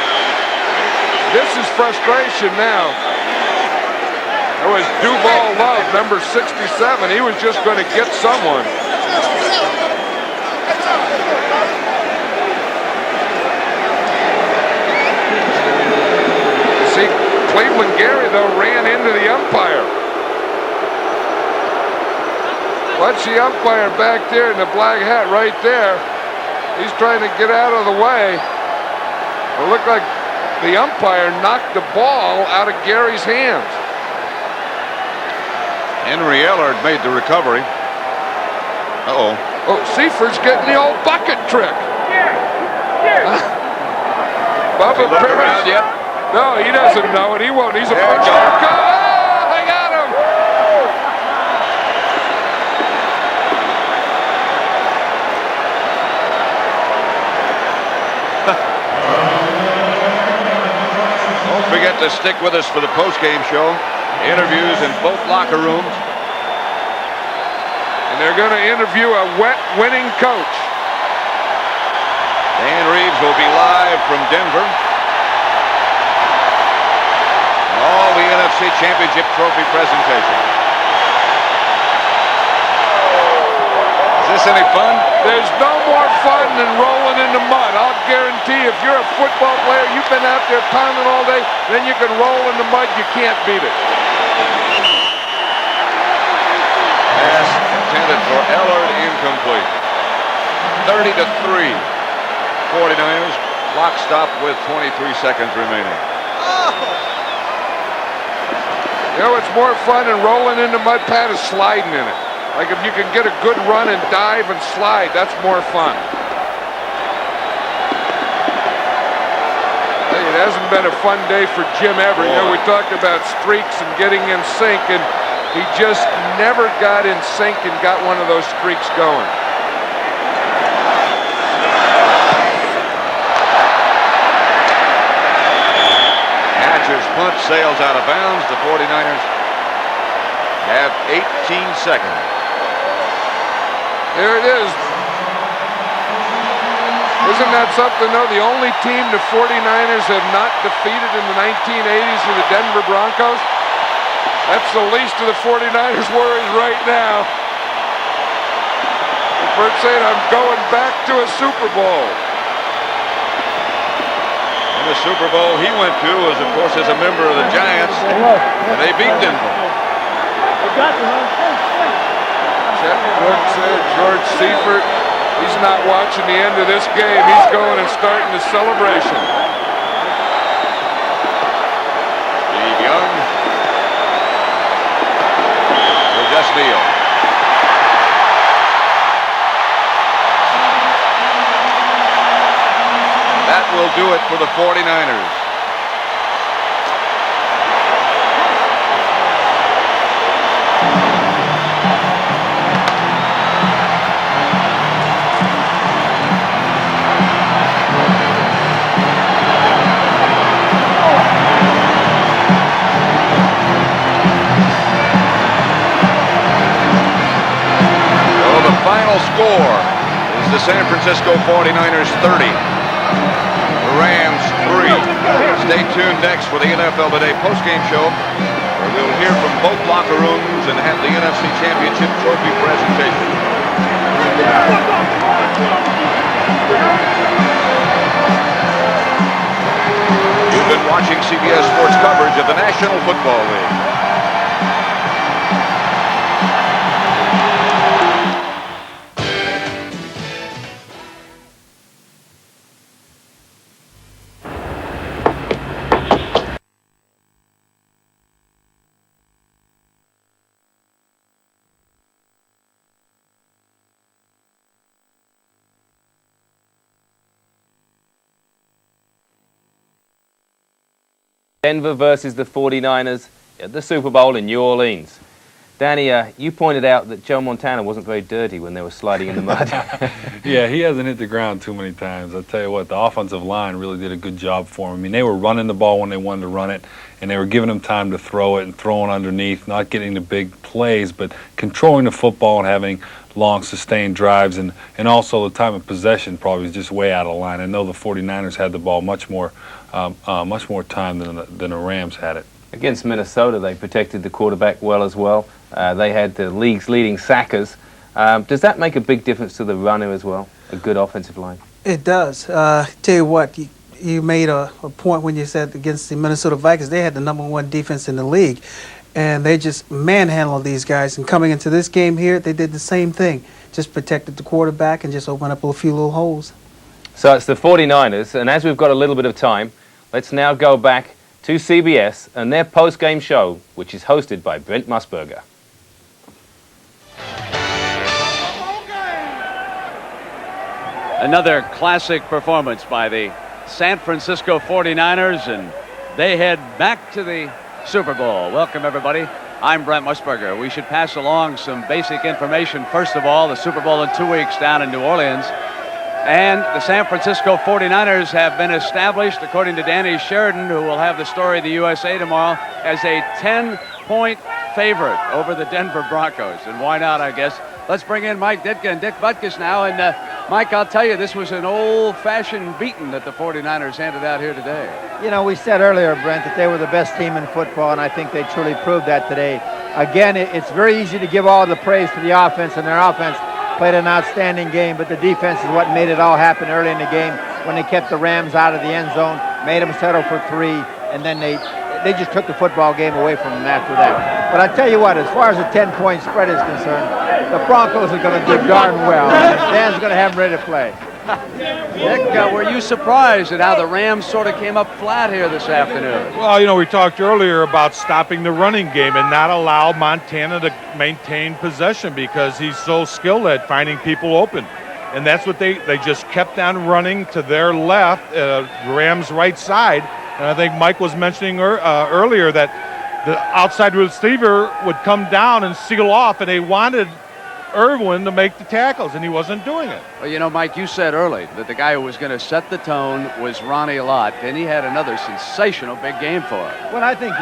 This is frustration now. That was Duval Love, number 67. He was just going to get someone. See, Cleveland Gary, though, ran into the umpire. Watch the umpire back there in the black hat right there. He's trying to get out of the way. It looked like the umpire knocked the ball out of Gary's hands. Henry Ellard made the recovery. Uh-oh. Oh, Seifert getting the old bucket trick. Bubba Parrish. Yet? No, he doesn't know it. He won't. He's a first round guy. Oh, I got him. Don't forget to stick with us for the post-game show. Interviews in both locker rooms. And they're going to interview a wet winning coach. Dan Reeves will be live from Denver. All the NFC Championship Trophy presentation. Is this any fun? There's no more fun than rolling in the mud. I'll guarantee if you're a football player, you've been out there pounding all day, then you can roll in the mud, you can't beat it. Pass intended for Ellard, incomplete. 30-3. 49ers, clock stop with 23 seconds remaining. You know what's more fun than rolling in the mud, Pat, is sliding in it. Like if you can get a good run and dive and slide, that's more fun. Hey, it hasn't been a fun day for Jim ever. You know, we talked about streaks and getting in sync, and he just never got in sync and got one of those streaks going. Hatcher's punt sails out of bounds. The 49ers have 18 seconds. There it is. Isn't that something, though? The only team the 49ers have not defeated in the 1980s are the Denver Broncos. That's the least of the 49ers' worries right now. Bert saying, I'm going back to a Super Bowl. And the Super Bowl he went to was, of course, as a member of the Giants, and they beat Denver. Chet Cook said George Seifert, he's not watching the end of this game. He's going and starting the celebration. Steve Young will just kneel. do it for the 49ers. Score is the San Francisco 49ers 30, the Rams 3. Stay tuned next for the NFL Today postgame show, where we'll hear from both locker rooms and have the NFC Championship trophy presentation. You've been watching CBS Sports coverage of the National Football League. Denver versus the 49ers at the Super Bowl in New Orleans. Danny, you pointed out that Joe Montana wasn't very dirty when they were sliding in the mud. Yeah, he hasn't hit the ground too many times. I'll tell you what, the offensive line really did a good job for him. I mean, they were running the ball when they wanted to run it, and they were giving him time to throw it and throwing underneath, not getting the big plays, but controlling the football and having long, sustained drives, and also the time of possession probably was just way out of line. I know the 49ers had the ball much more time than the Rams had it. Against Minnesota, they protected the quarterback well as well. They had the league's leading sackers. Does that make a big difference to the runner as well, a good offensive line? It does. Tell you what, you made a point when you said against the Minnesota Vikings, they had the #1 defense in the league, and they just manhandled these guys. And coming into this game here, they did the same thing, just protected the quarterback and just opened up a few little holes. So it's the 49ers, and as we've got a little bit of time, let's now go back to CBS and their post-game show, which is hosted by Brent Musburger. Another classic performance by the San Francisco 49ers, and they head back to the Super Bowl. Welcome, everybody. I'm Brent Musburger. We should pass along some basic information. First of all, the Super Bowl in 2 weeks down in New Orleans. And the San Francisco 49ers have been established, according to Danny Sheridan, who will have the story of the USA tomorrow, as a 10-point favorite over the Denver Broncos. And why not, I guess. Let's bring in Mike Ditka and Dick Butkus now. And Mike, I'll tell you, this was an old-fashioned beating that the 49ers handed out here today. You know, we said earlier, Brent, that they were the best team in football, and I think they truly proved that today. Again, it's very easy to give all the praise to the offense, and their offense played an outstanding game, but the defense is what made it all happen early in the game when they kept the Rams out of the end zone, made them settle for 3, and then they just took the football game away from them after that. But I tell you what, as far as the 10-point spread is concerned, the Broncos are going to do darn well. Dan's going to have them ready to play. Nick, were you surprised at how the Rams sort of came up flat here this afternoon? Well, you know, we talked earlier about stopping the running game and not allow Montana to maintain possession because he's so skilled at finding people open. And that's what they just kept on running to their left, Rams' right side. And I think Mike was mentioning earlier that the outside receiver would come down and seal off, and they wanted Irwin to make the tackles, and he wasn't doing it. Well, you know, Mike, you said early that the guy who was going to set the tone was Ronnie Lott, and he had another sensational big game for him. Well, I think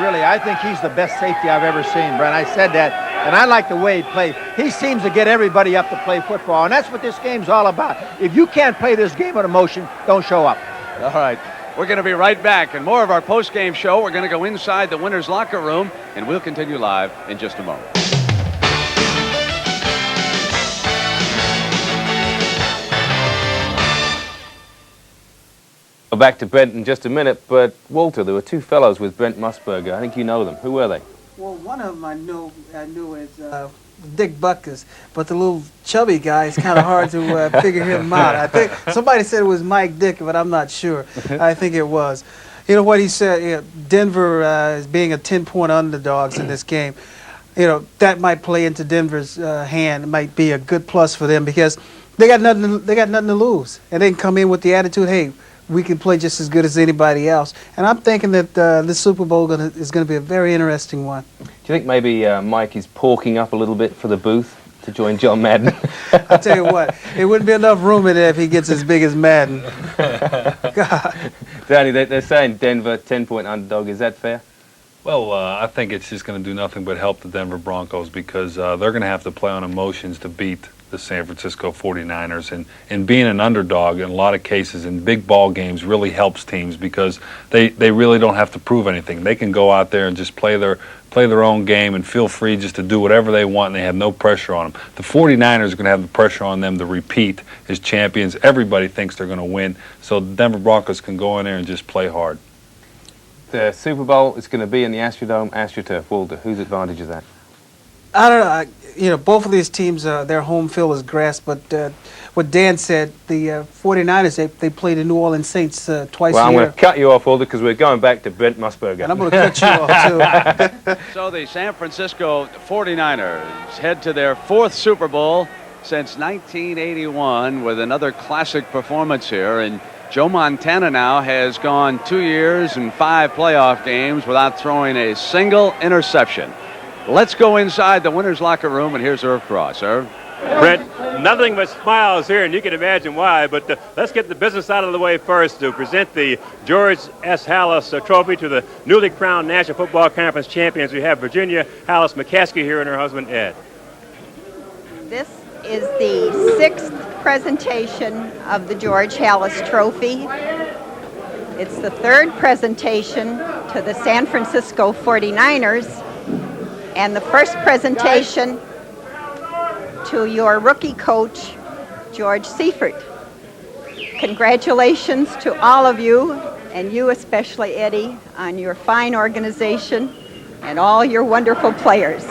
he's the best safety I've ever seen, Brent. I said that, and I like the way he plays. He seems to get everybody up to play football, and that's what this game's all about. If you can't play this game with emotion, don't show up. All right. We're going to be right back, and more of our post-game show. We're going to go inside the winner's locker room, and we'll continue live in just a moment. Back to Brent in just a minute, but Walter, there were two fellows with Brent Musburger. I think you know them. Who were they? Well, one of them I knew as Dick Butkus, but the little chubby guy is kind of hard to figure him out. I think somebody said it was Mike Dick, but I'm not sure. I think it was. You know what he said? You know, Denver is being a 10-point underdogs in this game. You know, that might play into Denver's hand. It might be a good plus for them because they got nothing to lose, and they can come in with the attitude, hey, we can play just as good as anybody else. And I'm thinking that this Super Bowl is going to be a very interesting one. Do you think maybe Mike is porking up a little bit for the booth to join John Madden? I tell you what, there wouldn't be enough room in there if he gets as big as Madden. God. Danny, they're saying Denver 10-point underdog. Is that fair? Well, I think it's just going to do nothing but help the Denver Broncos because they're going to have to play on emotions to beat the San Francisco 49ers. And being an underdog in a lot of cases in big ball games really helps teams because they really don't have to prove anything. They can go out there and just play their own game and feel free just to do whatever they want, and they have no pressure on them. The 49ers are going to have the pressure on them to repeat as champions. Everybody thinks they're going to win, so the Denver Broncos can go in there and just play hard. The Super Bowl is going to be in the Astrodome, AstroTurf. Walter, whose advantage is that? I don't know. You know, both of these teams, their home field is grass, but what Dan said, the 49ers, they play the New Orleans Saints twice a year. Well, I'm going to cut you off, Walter, because we're going back to Brent Musburger. And I'm going to cut you off, too. So the San Francisco 49ers head to their 4th Super Bowl since 1981 with another classic performance here. And Joe Montana now has gone 2 years and 5 playoff games without throwing a single interception. Let's go inside the winner's locker room, and here's Irv Cross. Irv? Brent, nothing but smiles here, and you can imagine why, but let's get the business out of the way first to present the George S. Hallis Trophy to the newly crowned National Football Conference champions. We have Virginia Hallis McCaskey here and her husband, Ed. This is the 6th presentation of the George Hallis Trophy. It's the 3rd presentation to the San Francisco 49ers and the 1st presentation to your rookie coach, George Seifert. Congratulations to all of you, and you especially, Eddie, on your fine organization and all your wonderful players.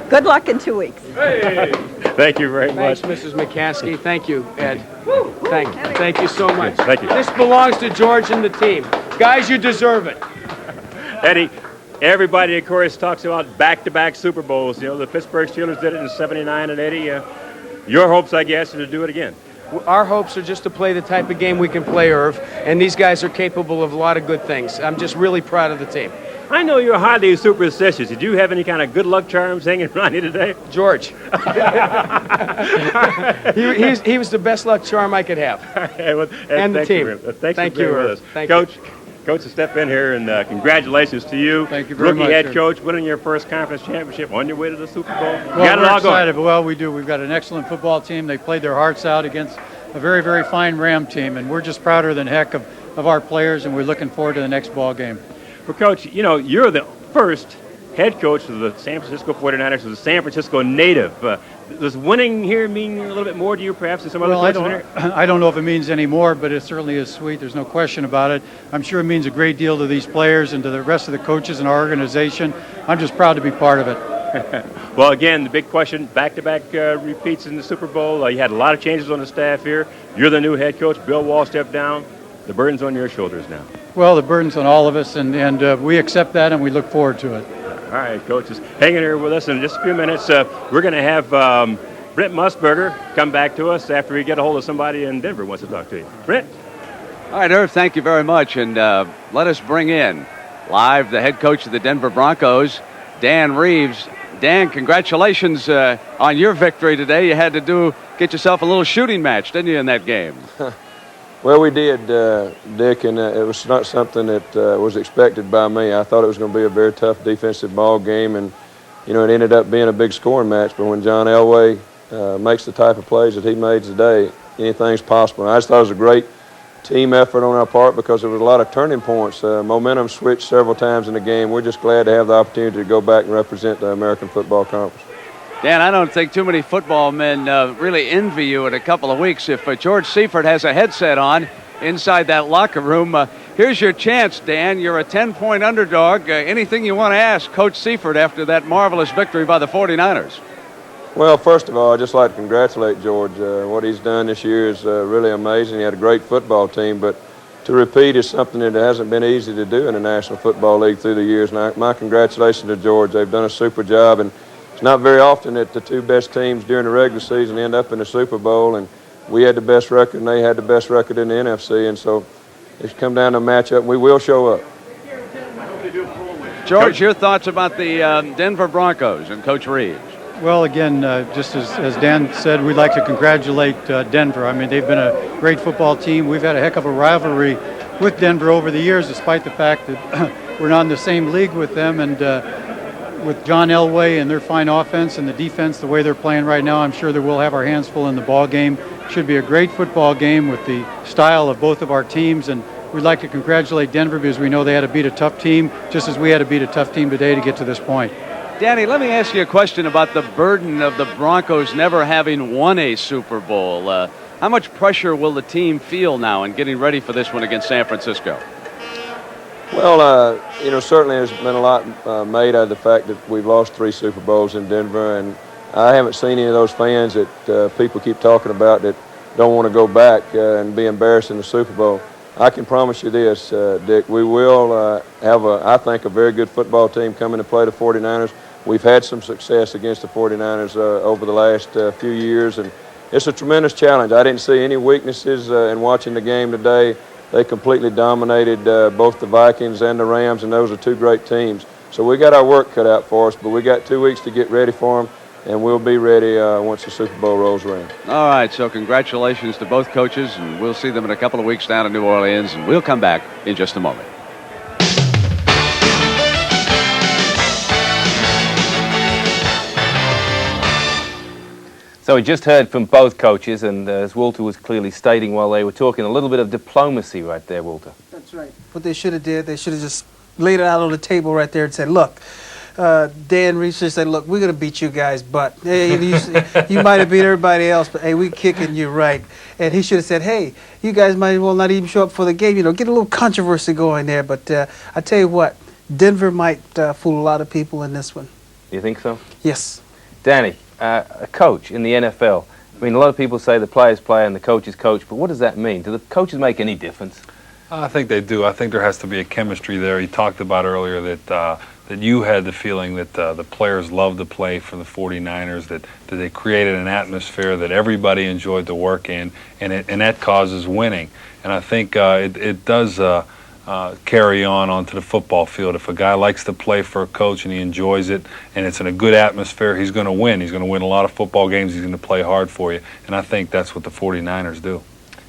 Good luck in 2 weeks. Hey. Thank you very much. Thanks, Mrs. McCaskey. Thank you, Ed. Thank you so much. Thank you. This belongs to George and the team. Guys, you deserve it. Eddie, everybody, of course, talks about back-to-back Super Bowls. You know, the Pittsburgh Steelers did it in '79 and '80. Your hopes, I guess, are to do it again. Our hopes are just to play the type of game we can play, Irv, and these guys are capable of a lot of good things. I'm just really proud of the team. I know you're highly superstitious. Did you have any kind of good luck charms hanging around you today? George. he was the best luck charm I could have. And the team. Thank you for being with us. Coach, to step in here, and congratulations to you. Thank you very much. Rookie head coach, winning your first conference championship on your way to the Super Bowl. Well, we're excited. Well, we do. We've got an excellent football team. They played their hearts out against a very, very fine Ram team, and we're just prouder than heck of our players, and we're looking forward to the next ball game. Well, Coach, you know, you're the first head coach of the San Francisco 49ers, who's a San Francisco native. Does winning here mean a little bit more to you, perhaps, than some other coaches here? I don't know if it means any more, but it certainly is sweet. There's no question about it. I'm sure it means a great deal to these players and to the rest of the coaches in our organization. I'm just proud to be part of it. Well, again, the big question, back-to-back repeats in the Super Bowl. You had a lot of changes on the staff here. You're the new head coach. Bill Wall stepped down. The burden's on your shoulders now. Well, the burden's on all of us, and we accept that, and we look forward to it. All right, coaches, hang in here with us in just a few minutes. We're going to have Brent Musburger come back to us after we get a hold of somebody in Denver who wants to talk to you. Brent? All right, Irv, thank you very much. And let us bring in live the head coach of the Denver Broncos, Dan Reeves. Dan, congratulations on your victory today. You had to get yourself a little shooting match, didn't you, in that game? Well, we did, Dick, and it was not something that was expected by me. I thought it was going to be a very tough defensive ball game, and it ended up being a big scoring match. But when John Elway makes the type of plays that he made today, anything's possible. And I just thought it was a great team effort on our part because there was a lot of turning points. Momentum switched several times in the game. We're just glad to have the opportunity to go back and represent the American Football Conference. Dan, I don't think too many football men really envy you in a couple of weeks. If George Seifert has a headset on inside that locker room, here's your chance, Dan. You're a 10-point underdog. Anything you want to ask Coach Seifert after that marvelous victory by the 49ers? Well, first of all, I'd just like to congratulate George. What he's done this year is really amazing. He had a great football team, but to repeat is something that hasn't been easy to do in the National Football League through the years. And my congratulations to George. They've done a super job, and it's not very often that the two best teams during the regular season end up in the Super Bowl, and we had the best record, and they had the best record in the NFC. And so it's come down to a matchup. We will show up. George, your thoughts about the Denver Broncos and Coach Reeves? Well, again, just as Dan said, we'd like to congratulate Denver. I mean, they've been a great football team. We've had a heck of a rivalry with Denver over the years, despite the fact that we're not in the same league with them. And with John Elway and their fine offense and the defense, the way they're playing right now, I'm sure that we'll have our hands full in the ball game. Should be a great football game with the style of both of our teams. And we'd like to congratulate Denver because we know they had to beat a tough team, just as we had to beat a tough team today to get to this point. Danny, let me ask you a question about the burden of the Broncos never having won a Super Bowl. How much pressure will the team feel now in getting ready for this one against San Francisco? Well, certainly there's been a lot made out of the fact that we've lost 3 Super Bowls in Denver, and I haven't seen any of those fans that people keep talking about that don't want to go back and be embarrassed in the Super Bowl. I can promise you this, Dick, we will have, I think, a very good football team coming to play the 49ers. We've had some success against the 49ers over the last few years, and it's a tremendous challenge. I didn't see any weaknesses in watching the game today. They completely dominated both the Vikings and the Rams, and those are 2 great teams. So we got our work cut out for us, but we got 2 weeks to get ready for them, and we'll be ready once the Super Bowl rolls around. All right, so congratulations to both coaches, and we'll see them in a couple of weeks down in New Orleans, and we'll come back in just a moment. So we just heard from both coaches, and as Walter was clearly stating while they were talking, a little bit of diplomacy right there, Walter. That's right. What they should have did, they should have just laid it out on the table right there and said, look, Dan Reeves said, look, we're going to beat you guys, but hey, you might have beat everybody else, but hey, we kicking you right. And he should have said, hey, you guys might as well not even show up for the game, get a little controversy going there. But I tell you what, Denver might fool a lot of people in this one. You think so? Yes. Danny, a coach in the NFL, I mean, a lot of people say the players play and the coaches coach, but what does that mean? Do the coaches make any difference? I think they do. I think there has to be a chemistry there. He talked about earlier that you had the feeling that the players loved to play for the 49ers, that they created an atmosphere that everybody enjoyed to work in, and that causes winning. And I think it does carry onto the football field. If a guy likes to play for a coach and he enjoys it and it's in a good atmosphere, he's going to win. He's going to win a lot of football games. He's going to play hard for you. And I think that's what the 49ers do.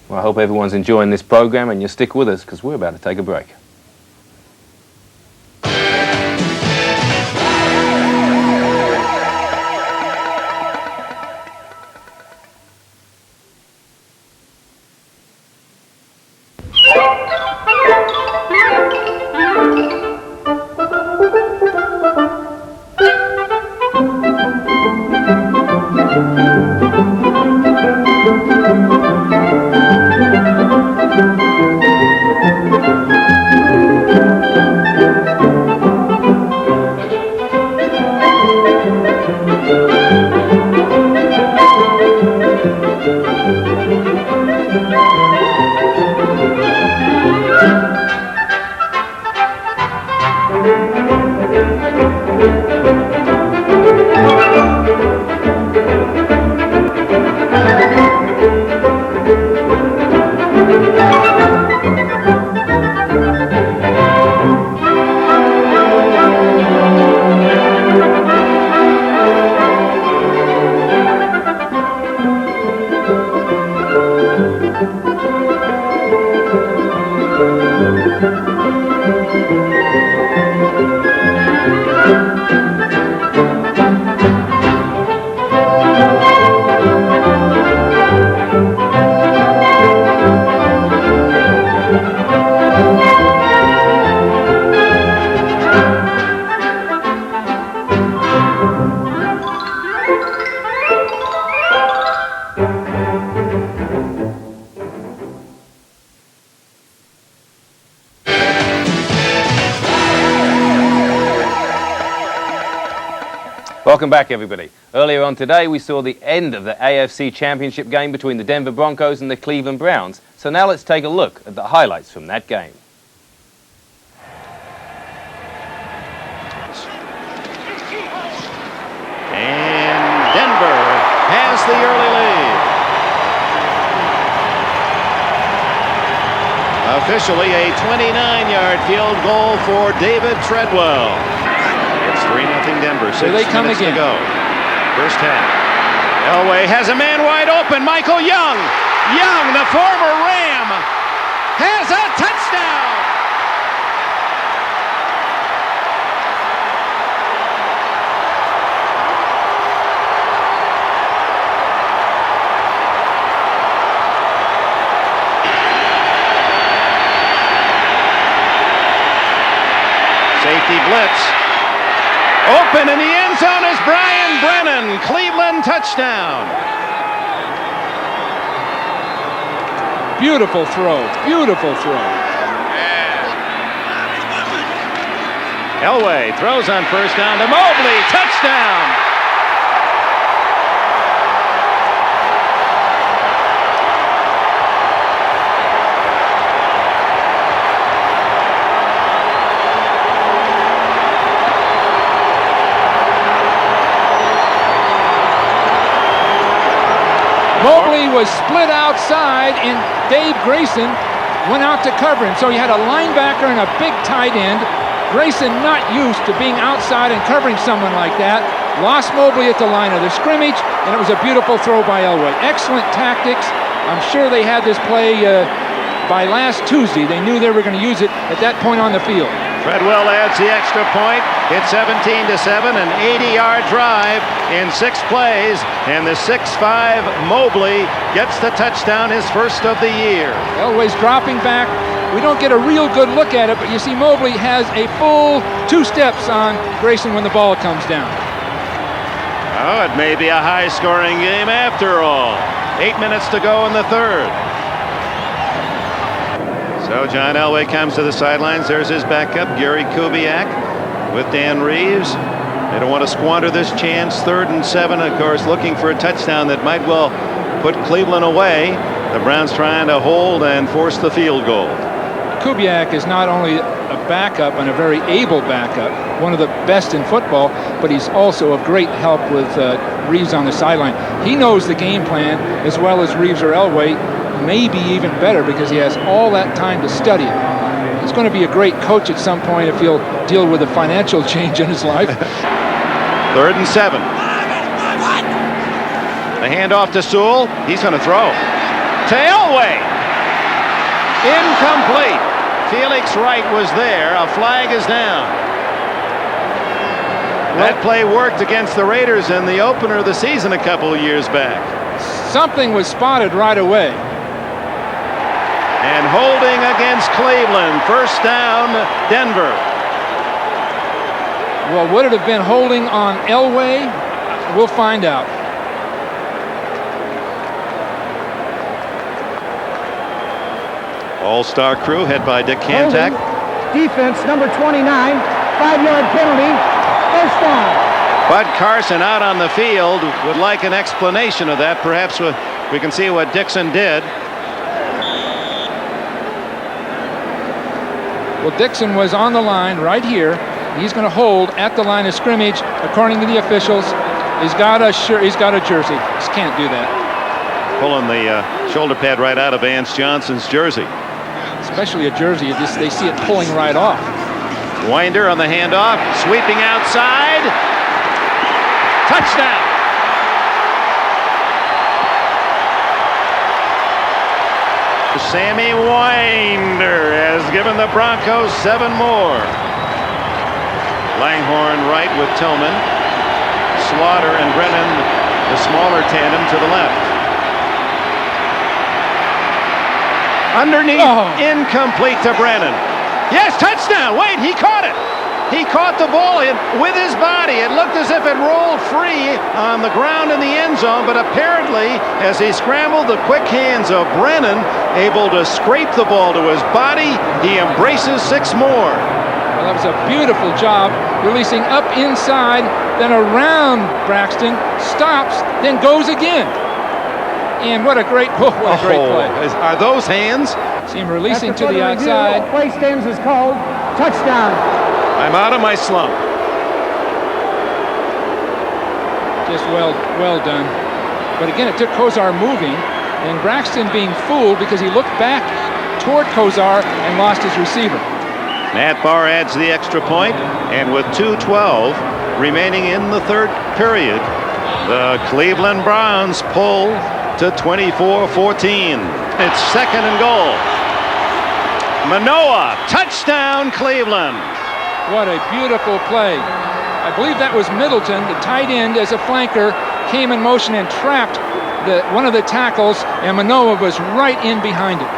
Well, I hope everyone's enjoying this program and you'll stick with us because we're about to take a break. Welcome back, everybody. Earlier on today, we saw the end of the AFC Championship game between the Denver Broncos and the Cleveland Browns. So now let's take a look at the highlights from that game. And Denver has the early lead. A officially a 29-yard field goal for David Treadwell. It's 3-0 Denver. Here they come again. To go. First half. Elway has a man wide open. Michael Young. Young, the former Ram, has a touchdown. Safety blitz. Open in the end zone is Brian Brennan. Cleveland touchdown. Beautiful throw. Beautiful throw. Elway throws on first down to Mobley. Touchdown. Mobley was split outside, and Dave Grayson went out to cover him. So you had a linebacker and a big tight end. Grayson, not used to being outside and covering someone like that, lost Mobley at the line of the scrimmage, and it was a beautiful throw by Elway. Excellent tactics. I'm sure they had this play by last Tuesday. They knew they were going to use it at that point on the field. Treadwell adds the extra point. It's 17-7, an 80-yard drive in 6 plays, and the 6'5" Mobley gets the touchdown, his first of the year. Elway's dropping back. We don't get a real good look at it, but you see Mobley has a full 2 steps on Grayson when the ball comes down. Oh, it may be a high-scoring game after all. 8 minutes to go in the third. So John Elway comes to the sidelines. There's his backup, Gary Kubiak, with Dan Reeves. They don't want to squander this chance. 3rd and 7, of course, looking for a touchdown that might well put Cleveland away. The Browns trying to hold and force the field goal. Kubiak is not only a backup and a very able backup, one of the best in football, but he's also of great help with Reeves on the sideline. He knows the game plan as well as Reeves or Elway, maybe even better, because he has all that time to study it. He's going to be a great coach at some point if he'll deal with a financial change in his life. 3rd and 7. The handoff to Sewell. He's going to throw. To Elway. Incomplete. Felix Wright was there. A flag is down. That play worked against the Raiders in the opener of the season a couple of years back. Something was spotted right away. And holding against Cleveland. First down, Denver. Well, would it have been holding on Elway? We'll find out. All-star crew head by Dick Cantak. Defense number 29, 5-yard penalty, first down. Bud Carson out on the field would like an explanation of that. Perhaps we can see what Dixon did. Well, Dixon was on the line right here. He's going to hold at the line of scrimmage, according to the officials. He's got a jersey. Just can't do that. Pulling the shoulder pad right out of Vance Johnson's jersey. Especially a jersey, they see it pulling right off. Winder on the handoff, sweeping outside. Touchdown. Sammy Winder has given the Broncos 7 more. Langhorne right with Tillman. Slaughter and Brennan, the smaller tandem to the left. Underneath, incomplete to Brennan. Yes, touchdown. Wait, he caught it. He caught the ball with his body. It looked as if it rolled free on the ground in the end zone, but apparently, as he scrambled, the quick hands of Brennan, able to scrape the ball to his body, he embraces 6 more. Well, that was a beautiful job, releasing up inside, then around Braxton, stops, then goes again. And what a great play. Are those hands? See him releasing to the outside. Play stands is called. Touchdown. I'm out of my slump. Just well done. But again, it took Kozar moving, and Braxton being fooled because he looked back toward Kozar and lost his receiver. Matt Barr adds the extra point, and with 2:12 remaining in the third period, the Cleveland Browns pull to 24-14. It's second and goal. Manoah, touchdown Cleveland. What a beautiful play. I believe that was Middleton, the tight end, as a flanker, came in motion and trapped one of the tackles, and Manoah was right in behind it.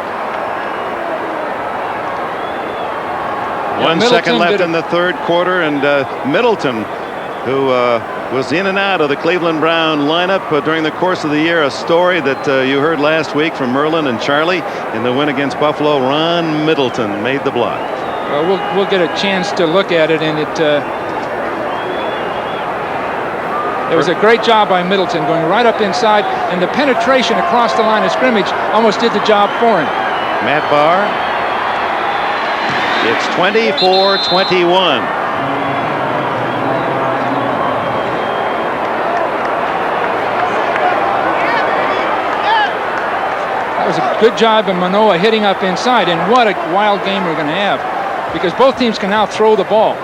1 second left in the third quarter, and Middleton, who was in and out of the Cleveland Brown lineup during the course of the year, a story that you heard last week from Merlin and Charlie in the win against Buffalo. Ron Middleton made the block. We'll get a chance to look at it, and it was a great job by Middleton going right up inside, and the penetration across the line of scrimmage almost did the job for him. Matt Barr. It's 24-21. That was a good job of Manoah hitting up inside, and what a wild game we're going to have, because both teams can now throw the ball.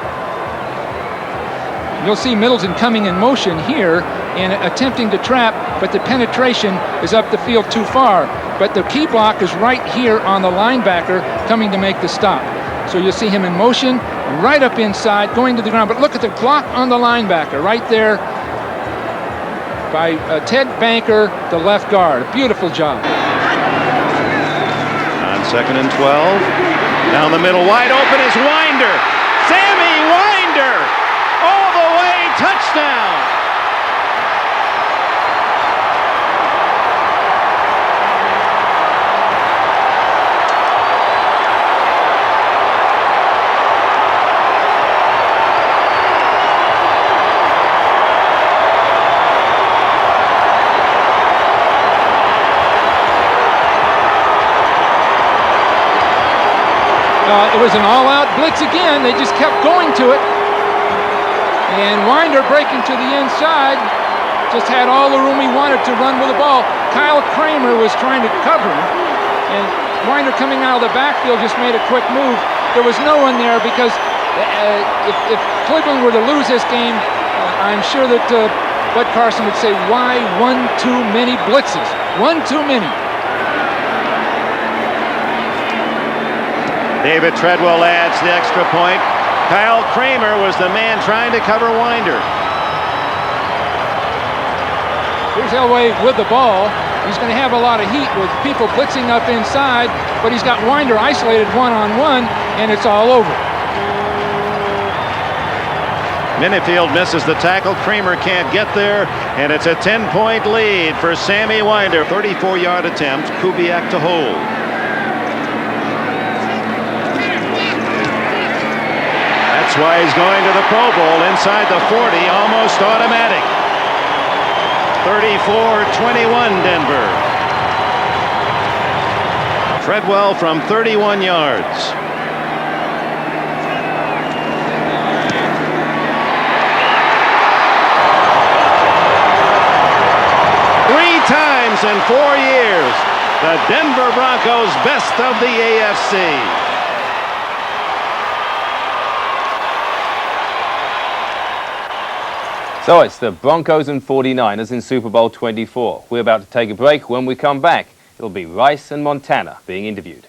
You'll see Middleton coming in motion here and attempting to trap, but the penetration is up the field too far. But the key block is right here on the linebacker coming to make the stop. So you'll see him in motion, right up inside, going to the ground. But look at the block on the linebacker right there by Ted Banker, the left guard. A beautiful job. On second and 12. Down the middle, wide open is Winder. Sammy Winder! All the way, touchdown! It was an all-out blitz again. They just kept going to it. And Winder breaking to the inside, just had all the room he wanted to run with the ball. Kyle Kramer was trying to cover him, and Winder coming out of the backfield just made a quick move. There was no one there because if Cleveland were to lose this game, I'm sure that Bud Carson would say, why one too many blitzes? One too many. David Treadwell adds the extra point. Kyle Kramer was the man trying to cover Winder. Here's Elway with the ball. He's going to have a lot of heat with people blitzing up inside, but he's got Winder isolated one-on-one, and it's all over. Minifield misses the tackle. Kramer can't get there, and it's a 10-point lead for Sammy Winder. 34-yard attempt, Kubiak to hold. That's why he's going to the Pro Bowl inside the 40, almost automatic. 34-21 Denver. Treadwell from 31 yards. Three times in 4 years, the Denver Broncos best of the AFC. So it's the Broncos and 49ers in Super Bowl 24. We're about to take a break. When we come back, it'll be Rice and Montana being interviewed.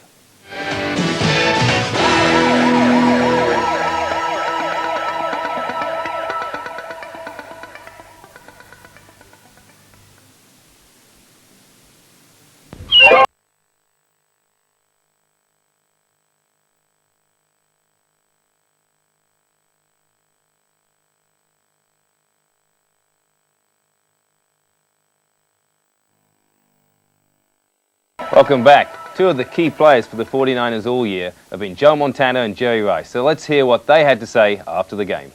Welcome back. Two of the key players for the 49ers all year have been Joe Montana and Jerry Rice. So let's hear what they had to say after the game.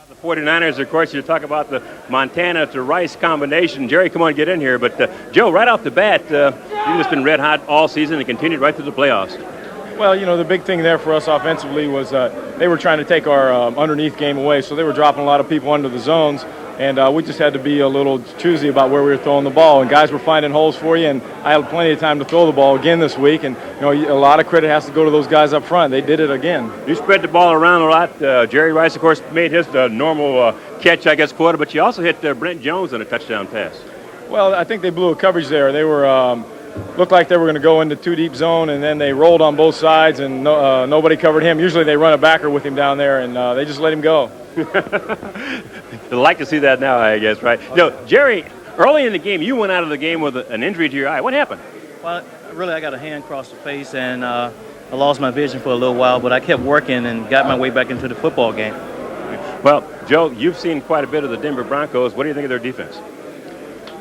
The 49ers, of course, you talk about the Montana to Rice combination. Jerry, come on, get in here. But, Joe, right off the bat, you've just been red hot all season and continued right through the playoffs. Well, you know, the big thing there for us offensively was they were trying to take our underneath game away, so they were dropping a lot of people under the zones. And we just had to be a little choosy about where we were throwing the ball. And guys were finding holes for you, and I had plenty of time to throw the ball again this week. And, a lot of credit has to go to those guys up front. They did it again. You spread the ball around a lot. Jerry Rice, of course, made his normal catch, I guess, quarter, but you also hit Brent Jones on a touchdown pass. Well, I think they blew a coverage there. They were looked like they were going to go into two deep zone, and then they rolled on both sides, and nobody covered him. Usually they run a backer with him down there, and they just let him go. I'd like to see that now, I guess, right? Jerry, early in the game, you went out of the game with an injury to your eye. What happened? Well, really, I got a hand across the face, and I lost my vision for a little while, but I kept working and got my way back into the football game. Well, Joe, you've seen quite a bit of the Denver Broncos. What do you think of their defense?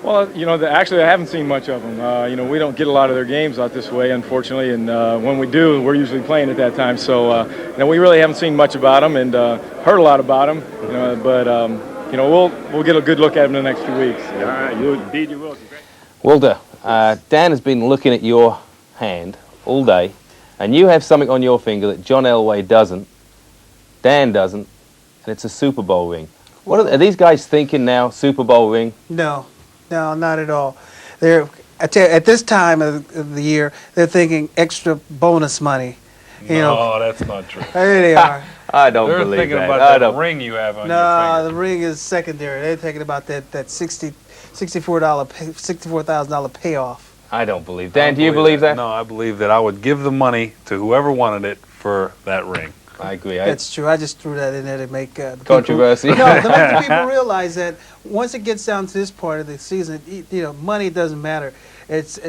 Well, actually, I haven't seen much of them. We don't get a lot of their games out this way, unfortunately, and when we do, we're usually playing at that time. So, we really haven't seen much about them and heard a lot about them. But we'll get a good look at them in the next 2 weeks. All right, you will. Walter, Dan has been looking at your hand all day, and you have something on your finger that John Elway doesn't, Dan doesn't, and it's a Super Bowl ring. Are these guys thinking now, Super Bowl ring? No, not at all. I tell you, at this time of the year, they're thinking extra bonus money. No, that's not true. There they are. I don't They're believe thinking that. about that ring you have on your finger. No, the ring is secondary. They're thinking about that $64,000 payoff. I don't believe. Dan, do you believe that? No, I believe that I would give the money to whoever wanted it for that ring. I agree. That's true. I just threw that in there to make controversy. To make the people realize that once it gets down to this part of the season, money doesn't matter. It's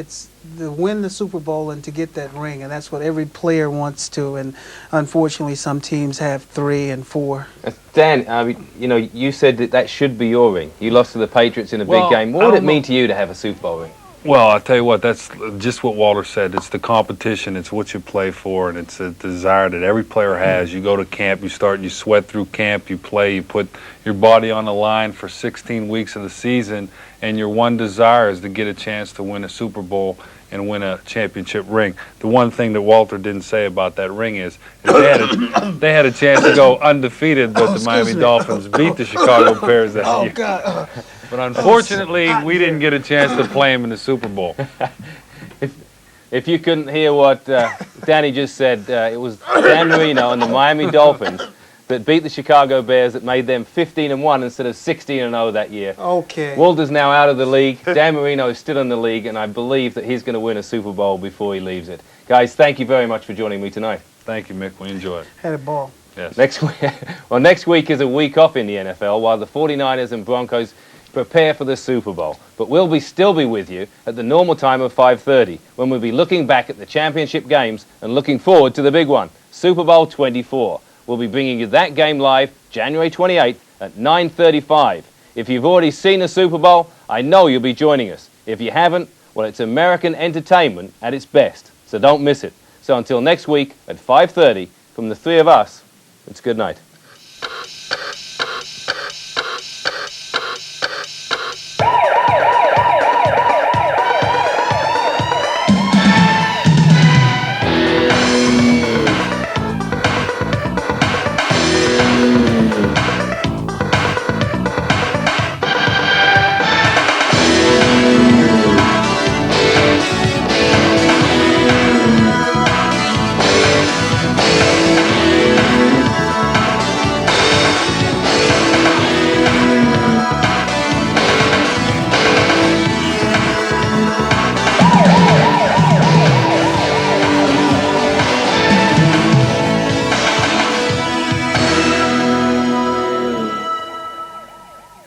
to win the Super Bowl and to get that ring, and that's what every player wants to. And unfortunately, some teams have 3 and 4. Dan, you said that should be your ring. You lost to the Patriots in a big game. What would it mean to you to have a Super Bowl ring? Well, I'll tell you what, that's just what Walter said. It's the competition. It's what you play for, and it's a desire that every player has. You go to camp, you sweat through camp, you play, you put your body on the line for 16 weeks of the season, and your one desire is to get a chance to win a Super Bowl and win a championship ring. The one thing that Walter didn't say about that ring is they had a chance to go undefeated, but the Miami Dolphins beat the Chicago Bears that year. God. But unfortunately, we didn't get a chance to play him in the Super Bowl. If you couldn't hear what Danny just said, it was Dan Marino and the Miami Dolphins that beat the Chicago Bears that made them 15-1 instead of 16-0 that year. Okay. Walter's now out of the league. Dan Marino is still in the league, and I believe that he's going to win a Super Bowl before he leaves it. Guys, thank you very much for joining me tonight. Thank you, Mick. We enjoyed it. Had a ball. Yes. Next week is a week off in the NFL while the 49ers and Broncos prepare for the Super Bowl. But we'll still be with you at the normal time of 5:30 when we'll be looking back at the championship games and looking forward to the big one, Super Bowl 24. We'll be bringing you that game live January 28th at 9:35. If you've already seen the Super Bowl, I know you'll be joining us. If you haven't, well, it's American entertainment at its best, so don't miss it. So until next week at 5:30, from the three of us, it's good night.